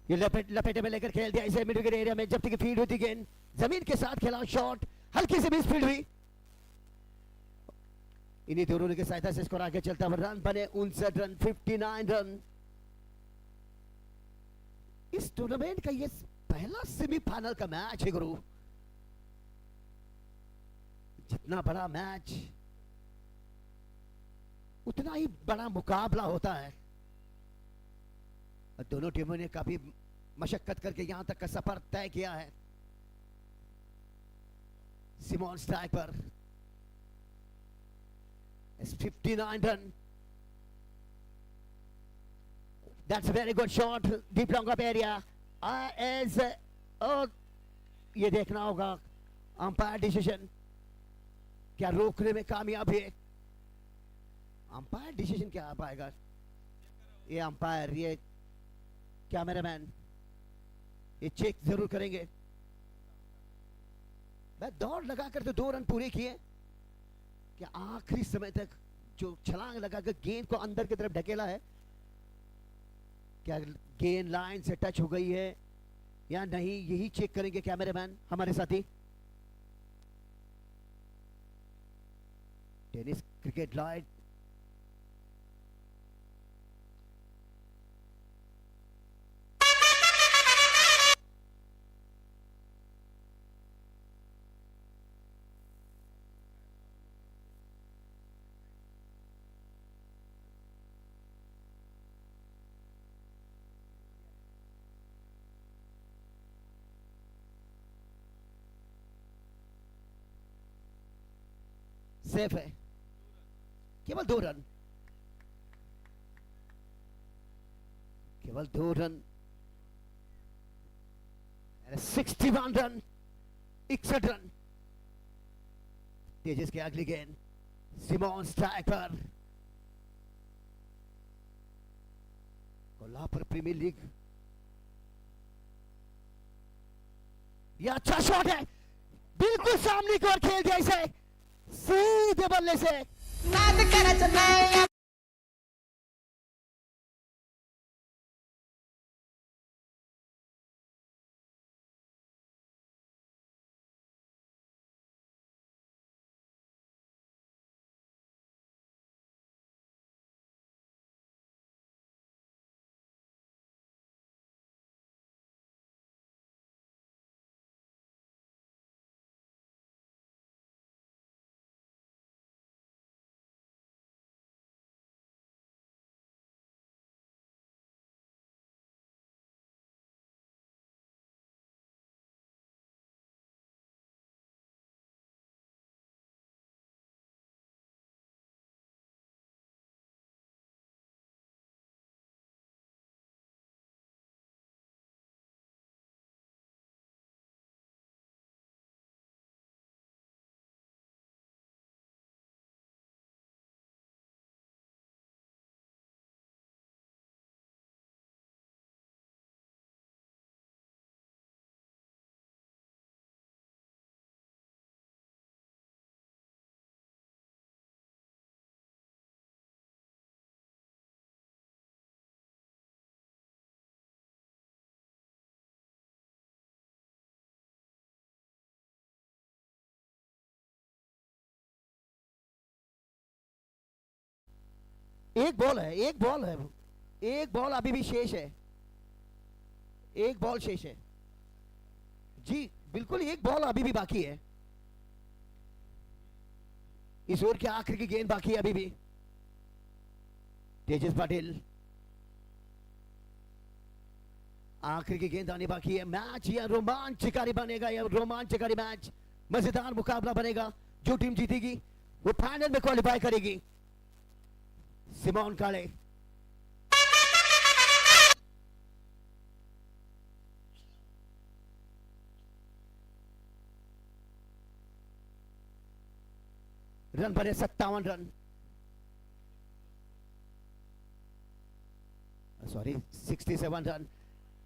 ये लपेटे में लेकर खेल दिया इसे मिड विकेट एरिया में, जब तक फील्ड होती गेंद जमीन के साथ खेला, शॉट हल्की सी मिस फील्ड हुई। इन्हीं दोनों की सहायता से स्कोर आगे चलता हुआ। रन बने 59 रन, 59 रन। इस टूर्नामेंट का ये पहला सेमीफाइनल का मैच है गुरु। जितना बड़ा मैच उतना ही बड़ा मुकाबला होता है। दोनों टीमों ने काफी मशक्कत करके यहां तक का सफर तय किया है। सिमोन स्ट्राइक पर 59 run. That's a very good shot, deep long up area. ये देखना होगा अंपायर डिसीजन क्या रोकने में कामयाब है। अंपायर डिसीजन क्या आ पाएगा? ये अंपायर, ये कैमरामैन ये चेक जरूर करेंगे। मैं दौड़ लगाकर तो 2 रन पूरे किए, क्या आखिरी समय तक जो छलांग लगाकर गेंद को अंदर की तरफ ढकेला है, क्या गेंद लाइन से टच हो गई है या नहीं, यही चेक करेंगे कैमरामैन हमारे साथी। टेनिस क्रिकेट लाइट सेफ है, केवल 2 रन, केवल 2 रन। 61 run, 61 run. तेजस के अगली गेंद सिमोन स्ट्राइक पर। कोल्हापुर प्रीमियर लीग, यह अच्छा शॉट है, बिल्कुल सामने की ओर खेल दिया इसे सीधे बल्ले से। एक बॉल है, एक बॉल है, एक बॉल अभी भी शेष है, एक बॉल शेष है जी, बिल्कुल एक बॉल अभी भी बाकी है। इस ओवर के आखिर की गेंद बाकी है अभी भी। तेजस पाटिल, आखिर की गेंद आने बाकी है। मैच यह रोमांचकारी बनेगा, यह रोमांचकारी मैच, मजेदार मुकाबला बनेगा। जो टीम जीतेगी वो फाइनल में क्वालिफाई करेगी। सिमोन काले, रन बने 57 रन, सॉरी 67 रन।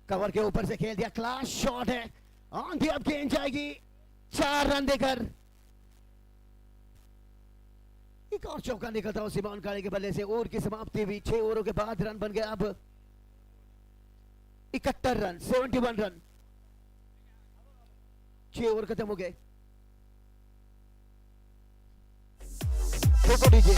कवर के ऊपर से खेल दिया, क्लास शॉट है, आंधी अब गेंद जाएगी 4 रन देकर। एक और चौका निकलता हूं सिमोन काले के बल्ले से। ओवर की समाप्ति हुई, 6 ओवरों के बाद रन बन गए अब 71 रन, 71 रन। 6 ओवर खत्म हो गए। डीजे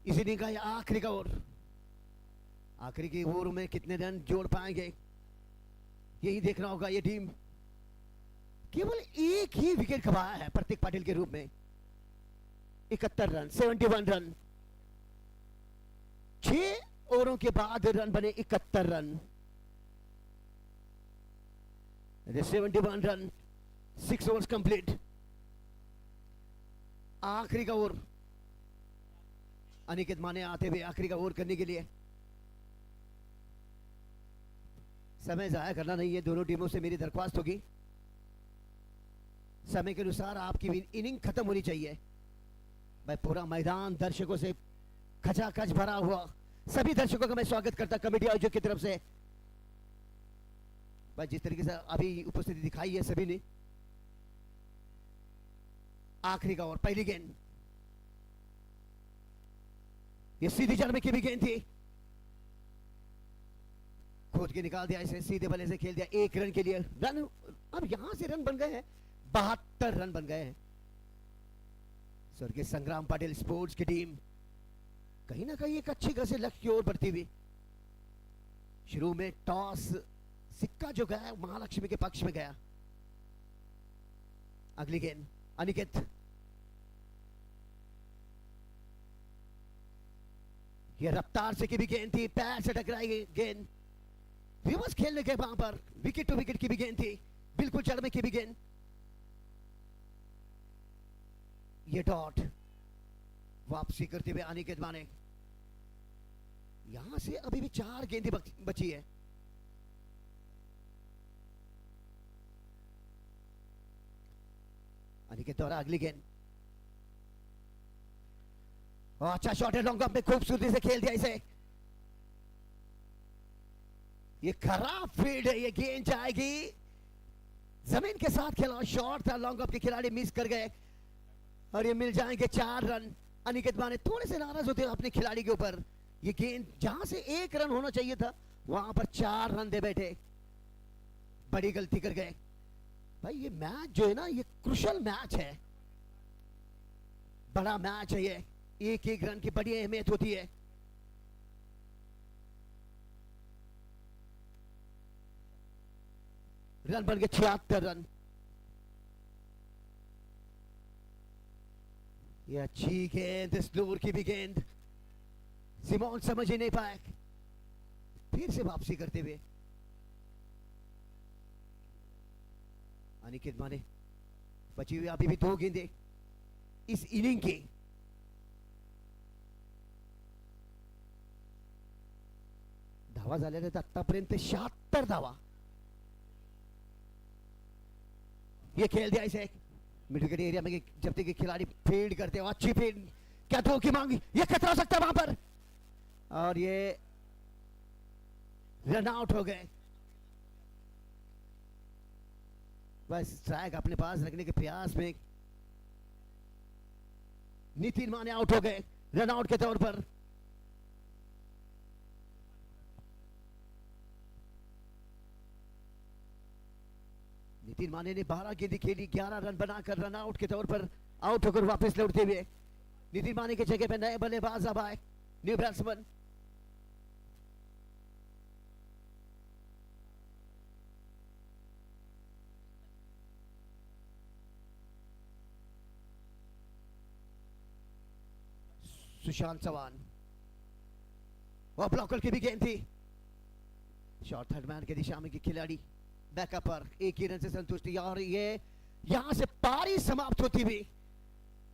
इसी दिन का आखिरी का ओवर, आखिरी की ओवर में कितने रन जोड़ पाएंगे यही देखना होगा। ये टीम केवल एक ही विकेट खपाया है प्रतीक पाटिल के रूप में। 71 रन, 71 रन, 6 ओवरों के बाद रन बने 71 रन, 71 रन, 6 ओवर्स कंप्लीट। आखिरी का ओवर, अनिकेत माने आते हुए आखिरी का ओवर करने के लिए। समय जाया करना नहीं है, दोनों टीमों से मेरी दरख्वास्त होगी समय के अनुसार आपकी इनिंग खत्म होनी चाहिए। मैं पूरा मैदान दर्शकों से खचाखच भरा हुआ, सभी दर्शकों का मैं स्वागत करता कमेटी आयोजक की तरफ से। भाई जिस तरीके से अभी उपस्थिति दिखाई है सभी ने, आखिरी का ओवर, पहली गेंद, ये सीधी जड़ में की भी गेंद थी, खोद के निकाल दिया इसे, सीधे बल्ले से खेल दिया 1 रन के लिए। रन, अब यहां से रन बन गए हैं, 72 रन बन गए हैं। स्वर्गीय संग्राम पाटिल स्पोर्ट्स की टीम कहीं ना कहीं एक अच्छी गति लक्ष्य की ओर बढ़ती हुई। शुरू में टॉस सिक्का जो गया महालक्ष्मी के पक्ष में गया। अगली गेंद अनिकेत, यह रफ्तार से की भी गेंद थी, पैर से टकराई गेंद, रिवर्स खेलने के वहां पर विकेट टू विकेट की भी गेंद थी, बिल्कुल जड़ में की भी गेंद। ये डॉट वापसी करते हुए अनिकेत माने, यहां से अभी भी 4 गेंदें बची है। अनिकेत द्वारा अगली गेंद, अच्छा शॉट है, लॉन्ग में खूबसूरती से खेल दिया इसे। ये खराब फील्ड है, ये गेंद जाएगी जमीन के साथ, खेला शॉट था, लॉन्ग के खिलाड़ी मिस कर गए और ये मिल जाएंगे 4 रन। अनिकेत माने थोड़े से नाराज होते हैं अपने खिलाड़ी के ऊपर, ये गेंद जहां से 1 रन होना चाहिए था वहां पर 4 रन दे बैठे, बड़ी गलती कर गए। भाई ये मैच जो है ना, ये क्रुशल मैच है, बड़ा मैच है ये, 1-1 रन की बड़ी अहमियत होती है। रन बन गए 76 रन। ये अच्छी गेंद, स्लोर की भी गेंद, सिमोन समझ ही नहीं पाए, फिर से वापसी करते हुए अनिकेत माने, बची हुई अभी भी 2 गेंदें इस इनिंग की। धावा झालेल्या आहेत आतापर्यंत 76 धावा। ये खेल दिया इसे मिड विकेट एरिया में, जब तक खिलाड़ी फील्ड करते हो, अच्छी फील्ड, क्या थ्रो की मांगी, ये खतरा हो सकता है वहां पर, और ये रन आउट हो गए। बस स्ट्राइक अपने पास रखने के प्रयास में नितिन माने आउट हो गए रन आउट के तौर पर। नितिन माने ने 12 गेंदें खेली, 11 रन बनाकर रन आउट के तौर पर आउट होकर वापस लौटते हुए नितिन माने की जगह पर नए बल्लेबाज अब आए, न्यू बैट्समैन। सुशांत चौहान, और ब्लॉकर की भी गेंद थी, शॉर्ट थर्ड मैन की दिशा में की खिलाड़ी बैकअप पर 1 ही रन से संतुष्टि, और ये यहां से पारी समाप्त होती हुई।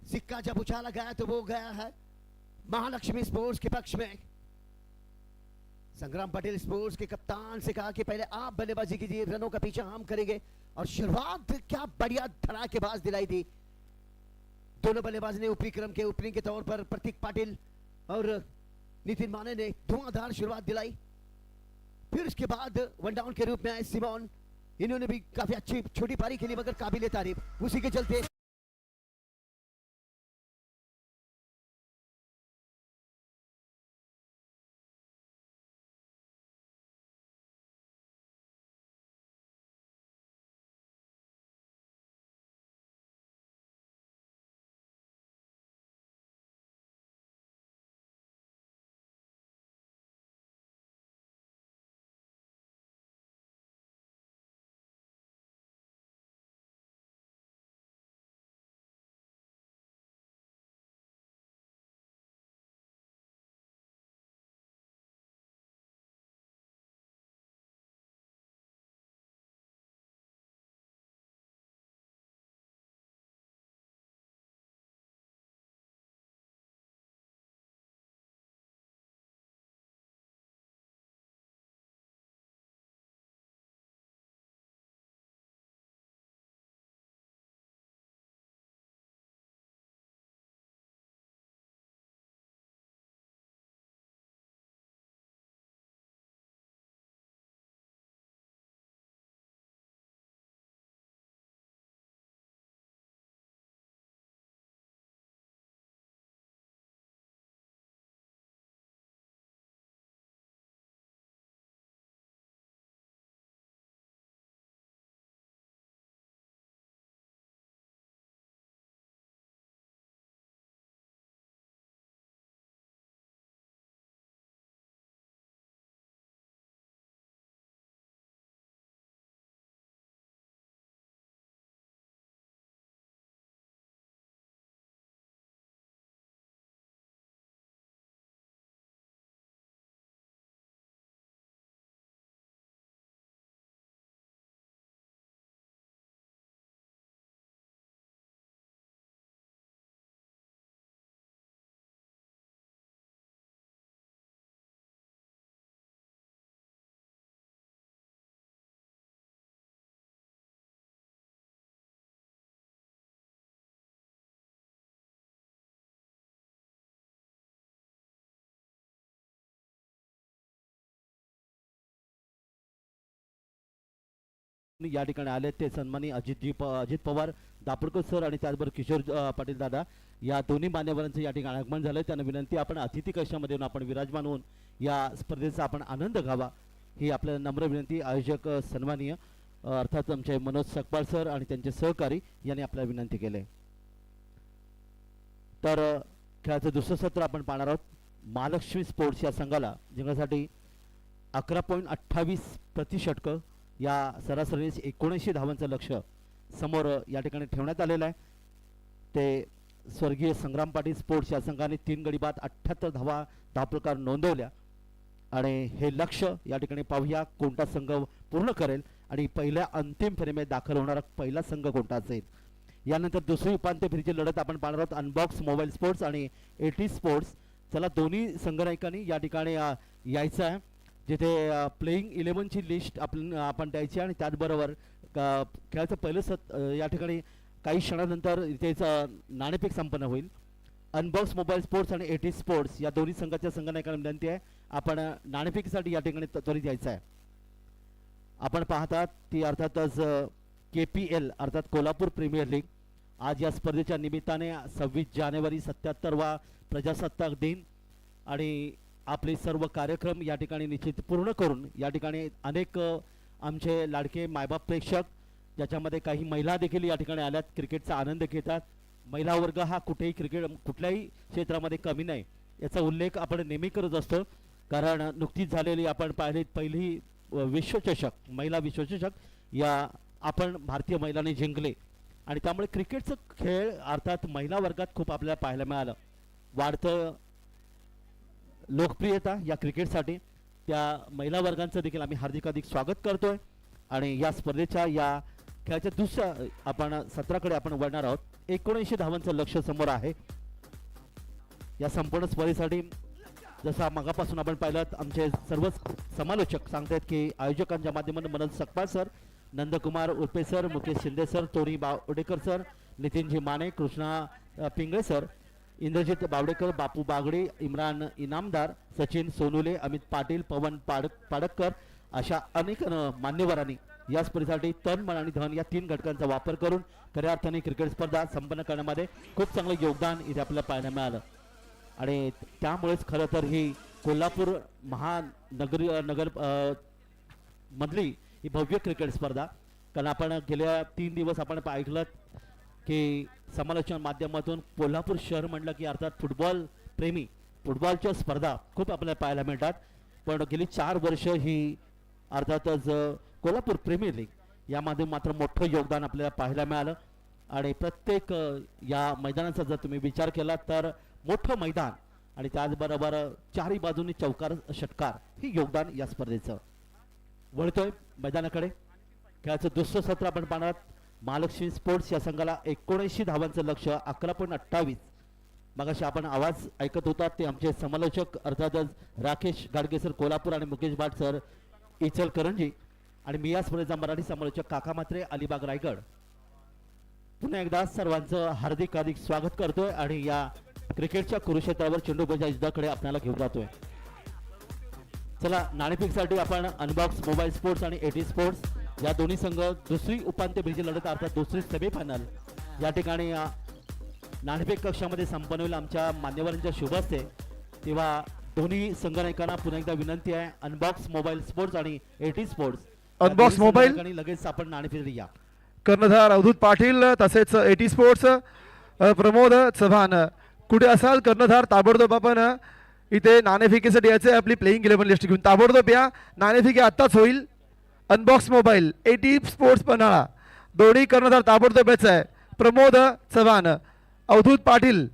सिक्का जब उछाला गया तो वो गया है महालक्ष्मी स्पोर्ट्स के पक्ष में। संग्राम पटेल स्पोर्ट्स के कप्तान से कहा कि पहले आप बल्लेबाजी कीजिए, रनों का पीछा हम करेंगे, और शुरुआत क्या बढ़िया धड़ाकेबाज दिलाई थी। दोनों बल्लेबाज ने ऊपरी क्रम के ओपनिंग के तौर पर प्रतीक पाटिल और नितिन माने ने धुआंधार शुरुआत दिलाई। फिर उसके बाद वन डाउन के रूप में आए सिमोन, इन्होंने भी काफी अच्छी छोटी पारी खेली, मगर काबिले तारीफ, उसी के चलते या ठिकाणी आले ते सन्मानी अजित पवार दापुरकर सर आणि त्याचबरोबर किशोर पाटील दादा या दोन्ही मान्यवरांचं या ठिकाणी आगमन झालं. त्यांना विनंती आपण अतिथी कक्षामध्ये येऊन आपण विराजमान होऊन या स्पर्धेचा आपण आनंद घ्यावा ही आपल्याला नम्र विनंती आयोजक सन्माननीय अर्थात आमचे मनोज सकपाळ सर आणि त्यांचे सहकारी यांनी आपल्याला विनंती केले. तर खेळाचं दुसरं सत्र आपण पाहणार आहोत. महालक्ष्मी स्पोर्ट्स या संघाला जिंकण्यासाठी 11.28 प्रतिषटकं या सरासरी 79 धावांचं लक्ष समोर या ठिकाणी ठेवण्यात आलेलं आहे. ते स्वर्गीय संग्राम पाटील स्पोर्ट्स या संघाने 3 गडी बाद 78 धावप्रकार नोंदवल्या आणि हे लक्ष या ठिकाणी पाहूया कोणता संघ पूर्ण करेल आणि पहिल्या अंतिम फेरीमध्ये दाखल होणारा पहिला संघ कोणता असेल. यानंतर दुसरी उपांत्य फेरीची लढत आपण पाहणार आहोत अनबॉक्स मोबाईल स्पोर्ट्स आणि एटी स्पोर्ट्स. चला दोन्ही संघनायकांनी या ठिकाणी यायचं आहे जिथे प्लेईंग 11ची लिस्ट आपण द्यायची आणि त्याचबरोबर खेळाचं पहिलं या ठिकाणी काही क्षणानंतर इथेच नाणेफेक संपन्न होईल. अनबॉक्स मोबाईल स्पोर्ट्स आणि एटी स्पोर्ट्स या दोन्ही संघाच्या संघनायकांना विनंती आहे आपण नाणेफेकीसाठी या ठिकाणी त्वरित यायचं आहे. आपण पाहतात ती अर्थातच KPL अर्थात कोल्हापूर प्रीमियर लीग. आज या स्पर्धेच्या निमित्ताने 26 जानेवारी 77वा प्रजासत्ताक दिन आणि आपले सर्व कार्यक्रम या ठिकाणी निश्चित पूर्ण करून या ठिकाणी अनेक आमचे लाडके मायबाप प्रेक्षक ज्याच्यामध्ये काही महिला देखील या ठिकाणी आल्यात क्रिकेटचा आनंद घेतात. महिला वर्ग हा कुठल्याही क्षेत्रामध्ये कमी नाही याचा उल्लेख आपण नेहमी करत असतो कारण नुकतीच झालेली आपण पाहिली पहिली विश्वचषक महिला विश्वचषक या आपण भारतीय महिलांनी जिंकले आणि त्यामुळे क्रिकेटचं खेळ अर्थात महिला वर्गात खूप आपल्याला पाहायला मिळालं. वाढतं लोकप्रियता या क्रिकेटसाठी त्या महिला वर्गांचं देखील आम्ही हार्दिक स्वागत करतोय आणि या स्पर्धेच्या या खेळाच्या दुसऱ्या आपण सत्राकडे आपण वळणार आहोत. 79 धावांचं लक्ष समोर आहे या संपूर्ण स्पर्धेसाठी. जसं मगापासून आपण पाहिलं आमचे सर्व समालोचक सांगतायत की आयोजकांच्या माध्यमातून Manoj Sakpal sir, Nandkumar Urpe sir, Mukesh Shinde sir, Tony Bawdekar sir, Nitinji Mane, Krishna Pingale sir, Indrajit Bawdekar, Bapu Bagde, Imran Inamdar, Sachin Sonule, Amit Patil, Pawan Padakkar अशा अनेक मान्यवरांनी या स्पर्धेसाठी तन मन आणि धन या 3 घटकांचा वापर करून खऱ्या अर्थाने क्रिकेट स्पर्धा संपन्न करण्यामध्ये खूप चांगलं योगदान इथे आपल्याला पाहायला मिळालं आणि त्यामुळेच खरं तर ही कोल्हापूर महानगर मधली ही भव्य क्रिकेट स्पर्धा. कारण आपण गेल्या 3 दिवस आपण ऐकलं की समालोचन माध्यमातून कोल्हापूर शहर म्हटलं की अर्थात फुटबॉल प्रेमी फुटबॉलच्या स्पर्धा खूप आपल्याला पाहायला मिळतात. पण गेली 4 वर्ष ही अर्थातच कोल्हापूर प्रीमियर लीग यामध्ये मात्र मोठं योगदान आपल्याला पाहायला मिळालं आणि प्रत्येक या मैदानाचा जर तुम्ही विचार केला तर मोठं मैदान आणि त्याचबरोबर चारही बाजूनी चौकार षटकार ही योगदान या स्पर्धेचं. वळतोय मैदानाकडे. खेळाचं दुसरं सत्र आपण पाहणार. महालक्ष्मी स्पोर्ट्स या संघाला 79 धावांचं लक्ष 11.28. मगाशी आपण आवाज ऐकत होता ते आमचे समालोचक अर्थातच राकेश गाडगेसर कोल्हापूर आणि मुकेश भाट सर इचलकरंजी आणि मी या स्पर्धेचा मराठी समालोचक काका मात्रे अलिबाग रायगड. पुन्हा एकदा सर्वांचं हार्दिक स्वागत करतोय आणि या क्रिकेटच्या कुरुक्षेत्रावर चेंडूबाजी युद्धाकडे आपल्याला घेऊन जातोय. चला नाणेफेकीसाठी आपण अनबॉक्स मोबाईल स्पोर्ट्स आणि एटी स्पोर्ट्स या दोन्ही संघ दुसरी उपांत्य फेरीची लढत अर्थात दुसरी सेमीफायनल या ठिकाणी नाणेफेक कक्षामध्ये संपन्न होईल आमच्या मान्यवरांच्या शुभ हस्ते. तेव्हा दोन्ही संघनायकांना पुन्हा एकदा विनंती आहे अनबॉक्स मोबाईल स्पोर्ट्स आणि एटी स्पोर्ट्स अनबॉक्स मोबाईल आणि लगेच आपण नाणेफेकी या. कर्णधार अवधूत पाटील तसेच एटी स्पोर्ट्स प्रमोद चव्हाण. कुठे असाल कर्णधार ताबडतोब आपण इथे नाणेफेकीसाठी यायचे आपली प्लेइंग 11 लिस्ट घेऊन ताबडतोब या. नाणेफेकी आत्ताच होईल. Unbox mobile eighty sports Panhala दोन्ही कर्णधार ताबडतोब यायचं आहे. प्रमोद चव्हाण, अवधूत पाटील.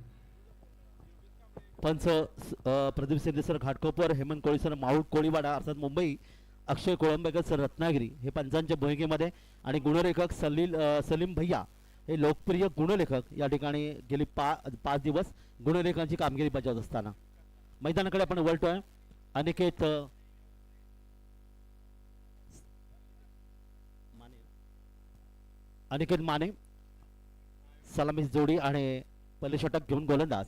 पंच प्रदीप शिंदे सर घाटकोपर, हेमंत कोळी सर माऊट कोळीवाडा अर्थात मुंबई, अक्षय कोळंबेकर सर रत्नागिरी हे पंचांच्या भूमिकेमध्ये आणि गुणलेखक सलीम भैया हे लोकप्रिय गुणलेखक या ठिकाणी गेली 5 दिवस गुणलेखनाची कामगिरी बजावत असताना. मैदानाकडे आपण वळतोय. अनिकेत माने सलामी जोडी आणि पहिले षटक घेऊन गोलंदाज.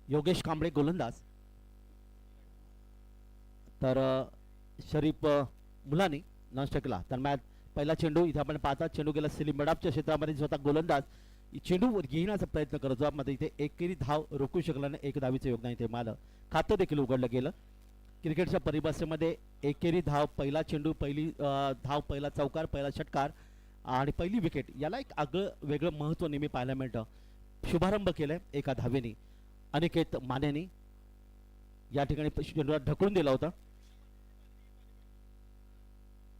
योगेश कांबळे गोलंदाज. तर शरीफ मुलानी नॉनस्ट्राईकला. दरम्यान पहिला चेंडू इथे आपण पाहता, चेंडू गेला सिलीम बडापच्या क्षेत्रामध्ये. स्वतः गोलंदाज चेंडू घेण्याचा प्रयत्न करत होता, मात्र इथे एकेरी धाव रोखू शकला नाही. एक धावीचं योगदान इथे मालं खातं देखील उघडलं गेलं. क्रिकेटच्या परिभाषेमध्ये एकेरी धाव, पहिला चेंडू, पहिली धाव, पहिला चौकार, पहिला षटकार आणि पहिली विकेट याला एक आगळं वेगळं महत्त्व नेहमी पाहायला मिळतं. शुभारंभ केलाय एका धावेने अनिकेत मानेनी. या ठिकाणी चेंडूला ढकलून दिला होता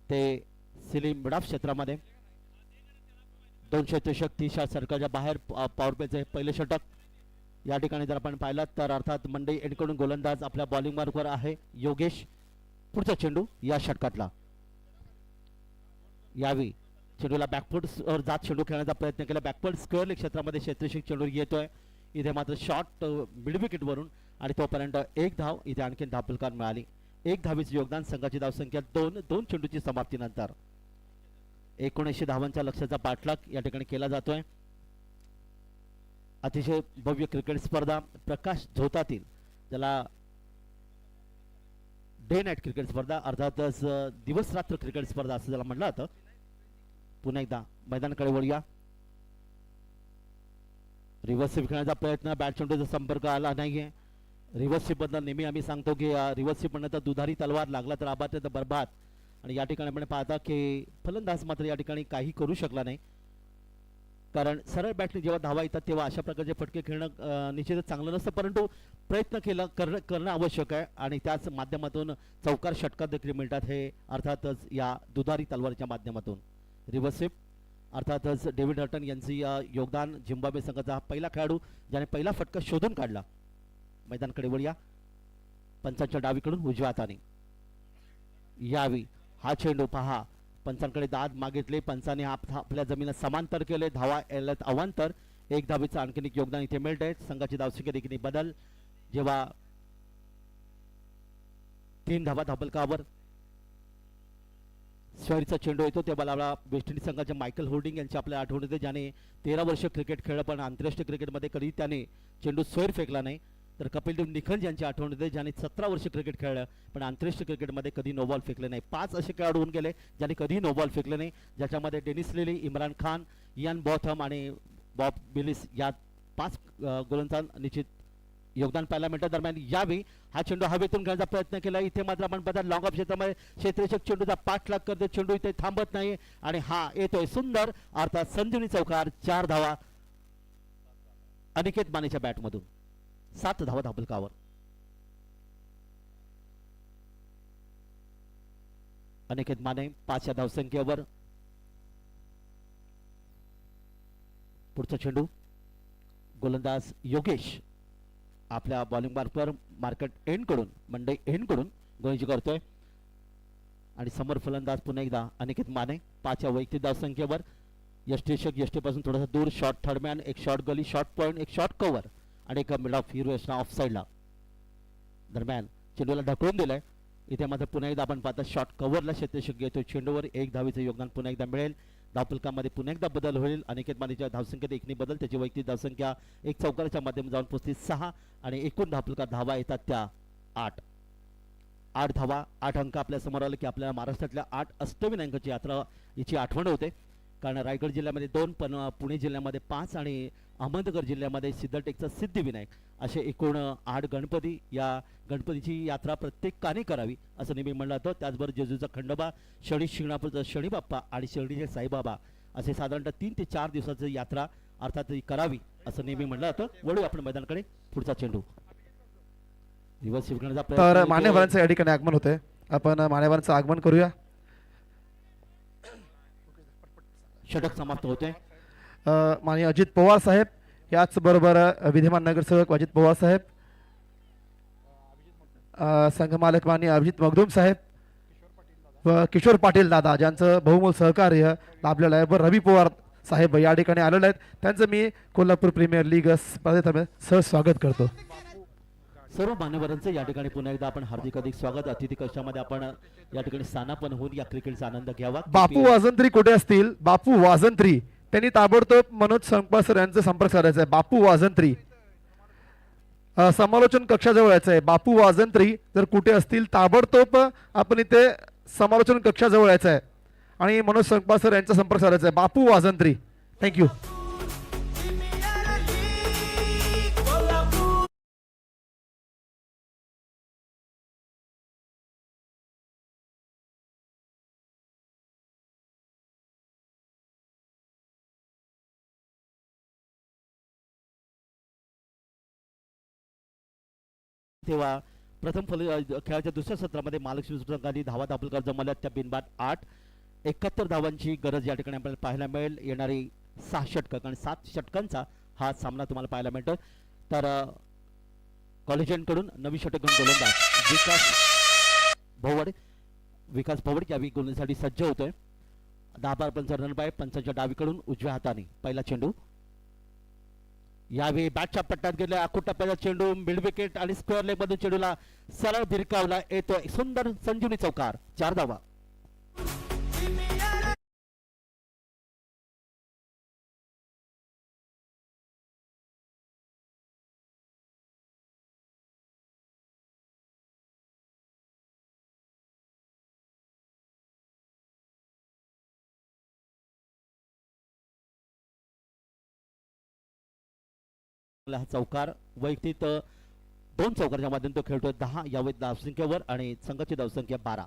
ते सिलीम बडाप क्षेत्रामध्ये. 263 30 सर्कलच्या बाहेर पॉवर प्लेचे पहिले षटक. या ठिकाणी जर आपण पाहिलं तर अर्थात मंडई एंडकडून गोलंदाज आपल्या बॉलिंग मार्कवर आहे योगेश. पुढचा चेंडू या षटकातला. यावी चेंडूला बॅकफुट जात चेंडू खेळण्याचा प्रयत्न केला. बॅकवर्ड स्क्वेअर क्षेत्रामध्ये क्षेत्ररक्षक चेंडू येतोय. इथे मात्र शॉर्ट मिड विकेट वरून आणि तोपर्यंत एक धाव. इथे आणखी धावफलकार मिळाली. एक धावीचे योगदान. संघाची धावसंख्या 2 चेंडूची समाप्तीनंतर 19 धावांच्या लक्ष्याचा पाठलाग या ठिकाणी केला जातोय. अतिशय भव्य क्रिकेट स्पर्धा प्रकाश झोतातील, ज्याला डे नाईट क्रिकेट स्पर्धा अर्थातच दिवस रात्र क्रिकेट स्पर्धा असं ज्याला म्हटलं जातं. पुन्हा एकदा मैदानाकडे वळूया. रिव्हर्स स्वीप खेळण्याचा प्रयत्न. बॅट चेंडूचा संपर्क आला नाहीये. रिव्हर्स स्वीप बद्दल नेहमी आम्ही सांगतो की रिव्हर्स स्वीप म्हणलं तर दुधारी तलवार, लागला तर आबाद तर बरबाद. आणि या ठिकाणी आपण पाहता की फलंदाज मात्र या ठिकाणी काही करू शकला नाही, कारण सरळ बॅटने जेव्हा धावा येतात तेव्हा अशा प्रकारचे फटके खेळणं निश्चितच चांगलं नसतं, परंतु प्रयत्न करणं आवश्यक आहे. आणि त्याच माध्यमातून चौकार षटकार देखील मिळतात, हे अर्थातच या दुधारी तलवारीच्या माध्यमातून. रिव्हर्स स्वीप अर्थातच डेव्हिड हर्टन यांची योगदान. झिम्बाब्वे संघाचा हा पहिला खेळाडू ज्याने पहिला फटका शोधून काढला. मैदानाकडे वळूया. पंचांच्या डावीकडून उजव्या हाताने यावी हा चेंडू पहा. पंचांकडे दाद मागितले. पंचाने आपल्या जमिनीला समांतर केले. धावा यायला अवांतर. एक धावीचं आणखीन एक योगदान इथे मिळतंय. संघाची धावसंख्या देखील बदल. जेव्हा 3 धावा धावफलकावर स्क्वेअरचा चेंडू येतो तेव्हा मला वेस्ट इंडिज संघाचे मायकल होल्डिंग यांची आपल्या आठवण येते, ज्याने 13 वर्ष क्रिकेट खेळलं पण आंतरराष्ट्रीय क्रिकेटमध्ये कधी त्याने चेंडू स्क्वेअर फेकला नाही. तर कपिलदेव निखंज यांची आठवण येते, ज्याने 17 वर्ष क्रिकेट खेळलं पण आंतरराष्ट्रीय क्रिकेटमध्ये कधी नो बॉल फेकले नाही. 5 असे खेळाडू होऊन गेले ज्यांनी कधी नो बॉल फेकले नाही, ज्याच्यामध्ये Dennis Lillee, Imran Khan, Ian Botham आणि बॉब बिलिस या 5 गोलंदाज निश्चित योगदान पाहायला मिळतं. दरम्यान यावी हा चेंडू हवेतून खेळण्याचा प्रयत्न केला. इथे मात्र आपण बघा लॉंग ऑफ क्षेत्रामध्ये क्षेत्ररक्षक चेंडूचा पाठलाग करते. चेंडू इथे थांबत नाही आणि हा येतोय सुंदर अर्थात संजीवनी चौकार. 4 धावा अनिकेत मानेच्या बॅटमधून. 7 धावा धावफलकावर. अनिकेत माने 5 या धावसंख्येवर. पुढचा चेंडू गोलंदाज योगेश आपल्या बॉलिंग मार्कवर मार्केट एंड कडून मंडई एंड कडून गोलंदाजी करतोय. आणि समोर फलंदाज पुन्हा एकदा अनिकेत माने 5 या वैयक्तिक धावसंख्येवर. यष्टीरक्षक यष्टीपासून थोडासा दूर. शॉर्ट थर्डमॅन, एक शॉर्ट गली, शॉर्ट पॉइंट, एक शॉर्ट कव्हर आणि एक मिड ऑफ हिरो ऑफ साईडला. दरम्यान चेंडूला ढकलून दिलाय. इथे मात्र पुन्हा एकदा आपण पाहता शॉर्ट कव्हरला क्षेत्ररक्षक घेतोय. चेंडूवर एक धावीचं योगदान पुन्हा एकदा मिळेल. धावफलकामध्ये पुन्हा एकदा बदल होईल. अनिकेत मानेच्या धावसंख्येत एकने बदल. त्याची वैयक्तिक धावसंख्या एक चौकाराच्या माध्यमातून जाऊन पोहोचते 6 आणि एकूण धावफलकात धावा येतात त्या 8 धावा. 8 अंक आपल्या समोर आले की आपल्याला महाराष्ट्रातल्या 8 अष्टविनायकांची यात्रा याची आठवण होते, कारण रायगड जिल्ह्यामध्ये 2 पण पुणे जिल्ह्यामध्ये 5 आणि अहमदनगर जिल्ह्यामध्ये सिद्धटेकचा सिद्धिविनायक असे एकूण 8 गणपती. या गणपतीची यात्रा प्रत्येकाने करावी असं नेहमी म्हणलं जातं. त्याचबरोबर जेजूचा खंडोबा, शनी शिंगणापूरचा शनी बाप्पा आणि शिर्डीचे साईबाबा असे साधारणतः 3 ते 4 दिवसाची यात्रा अर्थात करावी असं नेहमी म्हणलं जातं. वळू आपण मैदानाकडे. पुढचा चेंडू रिव्हर्स स्वीप करण्याचा तर प्रयत्न. मान्यवरांचं या ठिकाणी आगमन होते. आपण मान्यवरांचं आगमन करूया. षटक समाप्त होते. माननीय अजित पवार साहेब, याचबरोबर विद्यमान नगरसेवक अजित पवार साहेब, संघमालक माननीय अभिजित मगदूम साहेब व किशोर पाटील दादा, ज्यांचं बहुमोल सहकार्य लाभलेलं आहे. व रवी पवार साहेब या ठिकाणी आलेले आहेत. त्यांचं मी कोल्हापूर प्रीमियर लीग स्पर्धेत सहस्वागत करतो. सर्व मान्यवरांचं या ठिकाणी पुन्हा एकदा आपण हार्दिक स्वागत. अतिथी कक्षामध्ये आपण या ठिकाणी स्थानापन्न होऊन या क्रिकेटचा आनंद घ्यावा. बापू वाजंत्री कुठे असतील? बापू वाजंत्री, त्यांनी ताबडतोब मनोज संपसर यांचा संपर्क साधायचा आहे. बापू वाजंत्री समालोचन कक्षाजवळ यायचं आहे. बापू वाजंत्री जर कुठे असतील ताबडतोब आपण इथे समालोचन कक्षाजवळ यायचं आहे आणि मनोज संकपाळ सर यांचा संपर्क साधायचा आहे. बापू वाजंत्री, थँक्यू. तेव्हा प्रथम खेळाच्या दुसऱ्या सत्रामध्ये महालक्ष्मी संघाने धावा दाखल जमवल्या त्या बिनबाद 8. 71 धावांची गरज या ठिकाणी आपल्याला पाहायला मिळेल. येणारी 6 षटकं आणि 7 षटकांचा हा सामना तुम्हाला पाहायला मिळतो. तर कॉलेजियनकडून नवी षटक घेऊन गोलंदाज विकास भोवड यावेळी गोलंदाजीसाठी सज्ज होतोय. 10 पंचा रन बाय पंचांच्या डावीकडून उजव्या हाताने पहिला चेंडू. यावेळी बॅटच्या पट्ट्यात गेल्या आखूट टप्प्याचा चेंडू मिड विकेट आणि स्क्वेअर लेग मधून चेंडूला सरळ भिरकावला येतोय. सुंदर संजीवनी चौकार, 4 धावा. हा चौकार वैयक्तिक 2 चौकारच्या माध्यमातून तो खेळतोय. 10 यावेळी धावसंख्येवर आणि संघाची धावसंख्या 12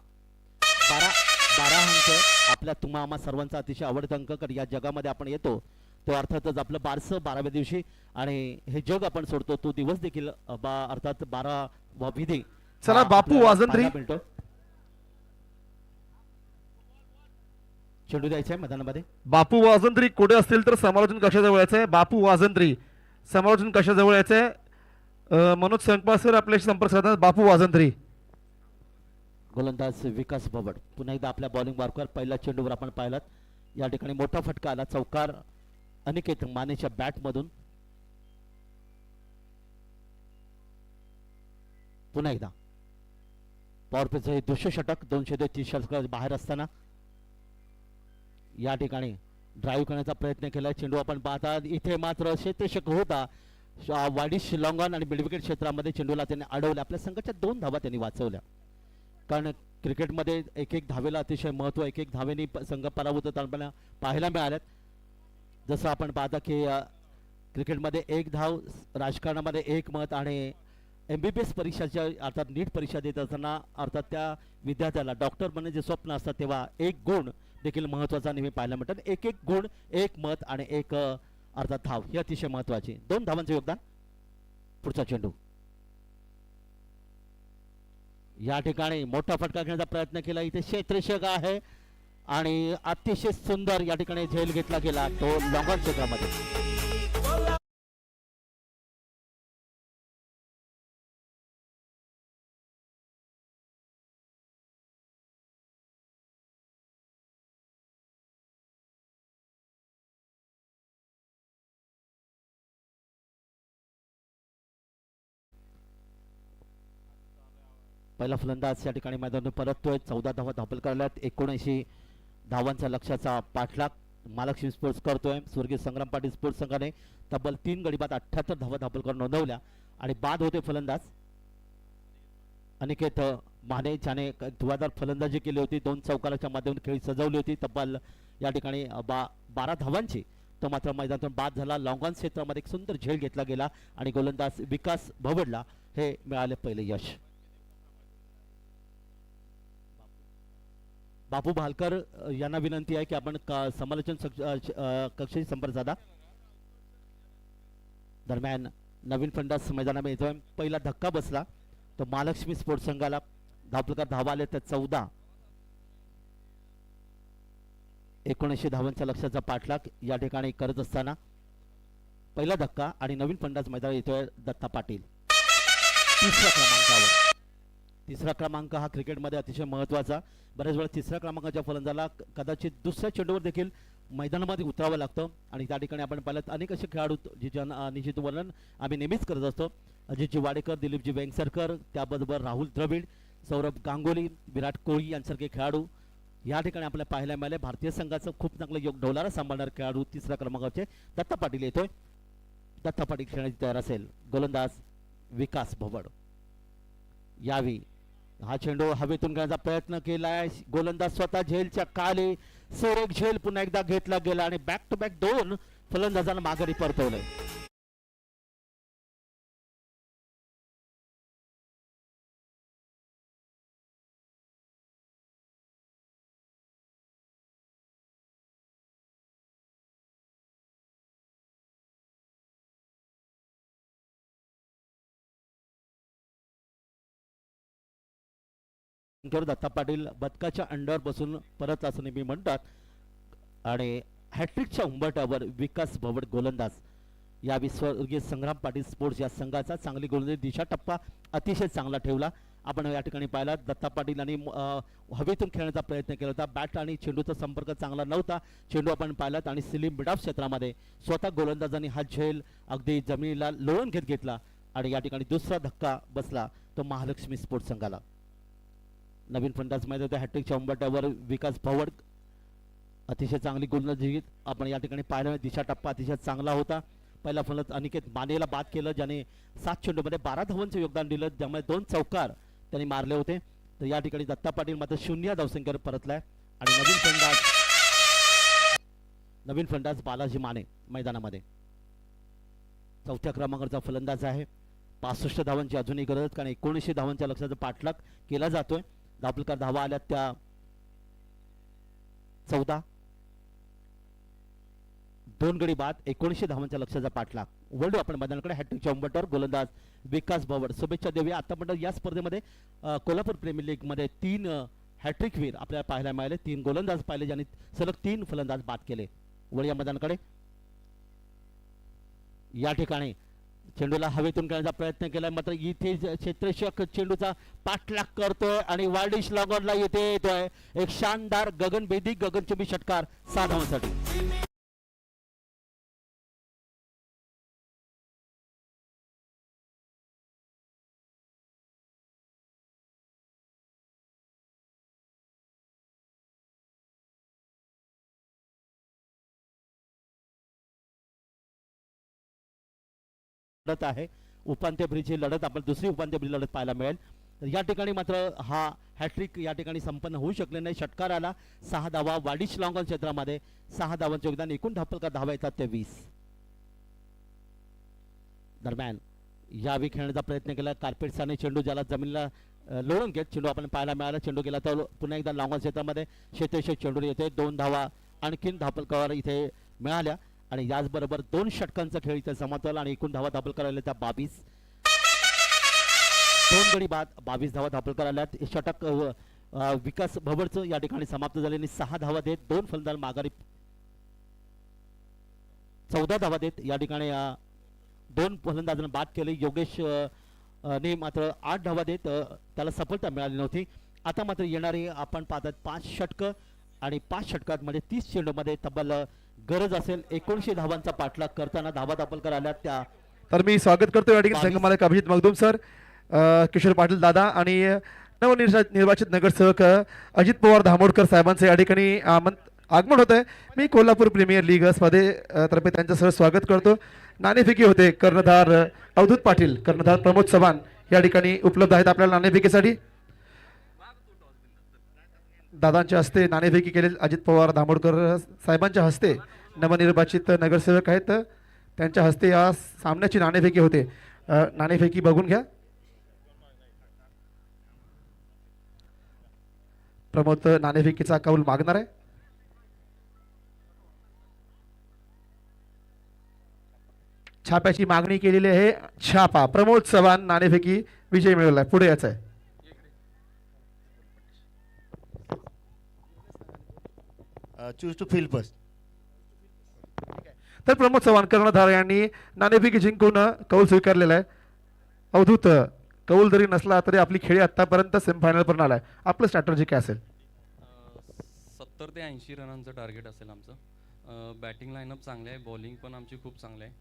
अंक आपल्या तुम्हा आम्हा सर्वांचा अतिशय आवडता अंक. कारण या जगामध्ये आपण येतो तो अर्थातच आपलं बारसं 12व्या दिवशी आणि हे जग आपण सोडतो तो दिवस देखील अर्थात 12 विधी. चला बापू वाजंत्री, चेंडू द्यायचा आहे मैदानामध्ये. बापू वाजंत्री कुठे असतील तर समालोचन कक्षाजवळ यायचं आहे. बापू वाजंत्री समालोचन कक्षाजवळ यायचं आहे. मनोज संकपाळ सर आपल्याशी संपर्क साधतात. बापू वाजंत्री. गोलंदाज विकास भवड पुन्हा एकदा आपल्या बॉलिंग मार्कवर पहिल्या चेंडूवर आपण पाहिलात. या ठिकाणी मोठा फटका आला. चौकार अनिकेत मानेच्या बॅट मधून. पुन्हा एकदा पॉवर प्लेचं हे दुसरे षटक 230 षटक बाहेर असताना या ठिकाणी ड्राईव्ह करण्याचा प्रयत्न केला. चेंडू आपण पाहतात इथे मात्र क्षेत्ररक्षक होता वाडिश लॉंगॉन आणि मिड विकेट क्षेत्रामध्ये चेंडूला त्यांनी अडवलं. आपल्या संघाच्या 2 धावा त्यांनी वाचवल्या. कारण क्रिकेटमध्ये एक धावेला अतिशय महत्त्व, एक धावेने संघ पराभूत होताना पाहायला मिळाल्यात. जसं आपण पाहता की क्रिकेटमध्ये 1 धाव, राजकारणामध्ये 1 मत आणि MBBS परीक्षाच्या अर्थात नीट परीक्षा देत असताना अर्थात त्या विद्यार्थ्याला डॉक्टर बनण्याचे जे स्वप्न असतात तेव्हा 1 गुण देखील महत्त्वाचा नेहमी पाहायला मिळतात. 1 गुण, 1 मत आणि 1 अर्थात धाव ही अतिशय महत्त्वाची. 2 धावांचे योगदान. पुढचा चेंडू या ठिकाणी मोठा फटका घेण्याचा प्रयत्न केला. इथे क्षेत्ररक्षक आहे आणि अतिशय सुंदर या ठिकाणी झेल घेतला गेला तो लॉंगॉन क्षेत्रामध्ये. पहिला फलंदाज या ठिकाणी मैदानातून परततोय. 14 धावा धापल करल्यात. 79 धावांचा लक्ष्याचा पाठलाग महालक्ष्मी स्पोर्ट्स करतोय. स्वर्गीय संग्राम पाटील स्पोर्ट्स संघाने तब्बल 3 गडी बाद 78 धावा धापल करून नोंदवल्या आणि बाद होते फलंदाज अनिकेत माने ज्याने धुवाधार फलंदाजी केली होती. 2 चौकाराच्या माध्यमातून खेळी सजवली होती. तब्बल या ठिकाणी 12 धावांची तो मात्र मैदानातून बाद झाला. लॉंगॉन क्षेत्रामध्ये एक सुंदर झेल घेतला गेला आणि गोलंदाज विकास भवडला हे मिळाले पहिले यश. बापू भालकर यांना विनंती आहे की आपण समालोचन कक्षाशी संपर्क साधा. दरम्यान नवीन फलंदाज मैदानामध्ये येतोय. पहिला धक्का बसला तो महालक्ष्मी स्पोर्ट्स संघाला. धावपलकार धावा आले तर 14. 79 धावांच्या लक्ष्याचा पाठलाग या ठिकाणी करत असताना पहिला धक्का आणि नवीन फलंदाज मैदानात येतोय दत्ता पाटील. 3ऱ्या क्रमांकावर. 3रा क्रमांक हा क्रिकेटमध्ये अतिशय महत्त्वाचा. बऱ्याच वेळा 3ऱ्या क्रमांकाच्या फलंदाजाला कदाचित दुसऱ्या चेंडूवर देखील मैदानामध्ये उतरावं लागतं आणि त्या ठिकाणी आपण पाहिलं अनेक असे खेळाडू निश्चित वर्णन आम्ही नेहमीच करत असतो. अजितजी वाडेकर, दिलीपजी वेंगसरकर, त्याबरोबर राहुल द्रविड, सौरभ गांगुली, विराट कोहली यांसारखे खेळाडू या ठिकाणी आपल्याला पाहायला मिळाले. भारतीय संघाचं खूप चांगलं डोलारा सांभाळणारे खेळाडू 3ऱ्या क्रमांकाचे दत्ता पाटील येतोय. दत्ता पाटील खेळण्याची तयार असेल. गोलंदाज विकास भवड. यावी हा चेंडू हवेतून घेण्याचा प्रयत्न केलाय. गोलंदाज स्वतः झेलच्या खाली. सुरेख झेल पुन्हा एकदा घेतला गेला आणि बॅक टू बॅक 2 फलंदाजांना माघारी परतवलंय. दत्ता पाटील बदकाच्या अंडावर बसून परत असं नेहमी म्हणतात आणि हॅट्रिकच्या उंबरठ्यावर विकास भवड गोलंदाज. या विस्वर्गीय संग्राम पाटील स्पोर्ट्स या संघाचा चांगली गोलंदाजी दिशा टप्पा अतिशय चांगला ठेवला. आपण या ठिकाणी पाहिला दत्ता पाटील आणि हवेतून खेळण्याचा प्रयत्न केला होता. बॅट आणि चेंडूचा संपर्क चांगला नव्हता. चेंडू आपण पाहिलात आणि सिलीम मिड ऑफ क्षेत्रामध्ये स्वतः गोलंदाजांनी हा झेल अगदी जमिनीला लोळून घेतला आणि या ठिकाणी दुसरा धक्का बसला तो महालक्ष्मी स्पोर्ट्स संघाला. नवीन फलंदाज माहिती होते हॅट्रिकच्या उंबरठ्यावर विकास भवड अतिशय चांगली गोलंदाजी आपण या ठिकाणी पाहिलं. दिशा टप्पा अतिशय चांगला होता. पहिला फलंदाज अनिकेत मानेला बाद केलं ज्याने 7 चेंडूमध्ये 12 धावांचं योगदान दिलं. त्यामुळे 2 चौकार त्यांनी मारले होते. तर या ठिकाणी दत्ता पाटील मात्र 0 धावसंख्येवर परतलाय आणि नवीन फलंदाज बालाजी माने मैदानामध्ये चौथ्या क्रमांकाचा फलंदाज आहे. 65 धावांची अजूनही गरज कारण 1900 धावांच्या लक्ष्याचा पाठलाग केला जातोय. धापलकर धावा आल्या त्या 14. 2 गडी बाद 1900 धावांच्या लक्ष्याचा पाठलाग. वळू आपण मैदानाकडे. हॅट्रिकच्या उंबरठ्यावर गोलंदाज विकास भवड. शुभेच्छा देऊया. आतापर्यंत या स्पर्धेमध्ये कोल्हापूर प्रीमियर लीग मध्ये 3 हॅट्रिक वीर आपल्याला पाहायला मिळाले. 3 गोलंदाज पाहिले ज्यांनी सलग 3 फलंदाज बाद केले. वळूया मैदानाकडे. या ठिकाणी चेंडूला हवेतून खेळण्याचा प्रयत्न केला मात्र इथे क्षेत्ररक्षक चेंडूचा पाठलाग करतोय आणि वार्डिश लॉगॉनला येथे येतोय एक शानदार गगनभेदी गगनचुंबी षटकार 6 धावांसाठी. आहे उपांत्य फेरीची लढत आपण दुसरी उपांत्य फेरी लढत पाहायला मिळेल. या ठिकाणी मात्र हा हॅट्रिक या ठिकाणी संपन्न होऊ शकले नाही. षटकार आला 6 धावा वाडिश लॉंगॉन क्षेत्रामध्ये 6 धावांचे योगदान. एकूण धापलकर धावा येतात ते 20. दरम्यान यावेळी खेळण्याचा प्रयत्न केला कार्पेटसाने चेंडू ज्याला जमिनीला लोळून घेत चेंडू आपण पाहायला मिळाला. चेंडू गेला तर पुन्हा एकदा लॉंगॉन क्षेत्रामध्ये क्षेत्ररक्षक चेंडू येते. 2 धावा आणखीन धापलकर इथे मिळाल्या आणि याचबरोबर 2 षटकांचा खेळ इथे समाप्त झाला आणि एकूण धावा धापलकर आल्या त्या 22. 2 गडी बाद 22 धावा धापलकर आल्यात. षटक विकास भवडचं या ठिकाणी समाप्त झाले आणि 6 धावा देत 2 फलंदाज माघारी 14 धावा देत या ठिकाणी 2 फलंदाजांना बाद केले. योगेश ने मात्र 8 धावा देत त्याला सफलता मिळाली नव्हती. आता मात्र येणारी आपण पाहतात 5 षटक आणि 5 षटकात म्हणजे 30 चेंडूमध्ये तब्बल गरज असेल 1900 धावांचा पाठलाग करताना धावा दापलकर आल्या त्या. तर मी स्वागत करतो या ठिकाणी संघमालक अभिजित मगदूम सर, किशोर पाटील दादा आणि नवनिर्वाचित नगरसेवक अजित पवार धामोडकर साहेबांचं या ठिकाणी आगमन होत आहे. मी कोल्हापूर प्रीमियर लीग स्पर्धे तर्फे त्यांचं सर स्वागत करतो. नाणेफेकी होते. कर्णधार अवधूत पाटील, कर्णधार प्रमोद चव्हाण या ठिकाणी उपलब्ध आहेत आपल्याला नाणेफेकीसाठी. दादांच्या हस्ते नाणेफेकी केलेली अजित पवार धामोडकर साहेबांच्या हस्ते नवनिर्वाचित नगरसेवक आहेत त्यांच्या हस्ते या सामन्याची नाणेफेकी होते. नाणेफेकी बघून घ्या. प्रमोद नाणेफेकीचा कौल मागणार आहे. छाप्याची मागणी केलेली आहे. छापा प्रमोद चव्हाण नाणेफेकी विजय मिळवलाय. पुढे यायचं आहे. Choose to field first. तर प्रमोद चव्हाण कर्णधार यांनी नाणेफेकी जिंकून कौल स्वीकारलेला आहे. अवधूत कौल जरी नसला तरी आपली खेळी आतापर्यंत सेमीफायनल पर्यंत आलाय. आपलं स्ट्रॅटर्जी काय असेल? 70 ते 80 रनांचं टार्गेट असेल आमचं. बॅटिंग लाईनअप चांगली आहे, बॉलिंग पण आमची खूप चांगली आहे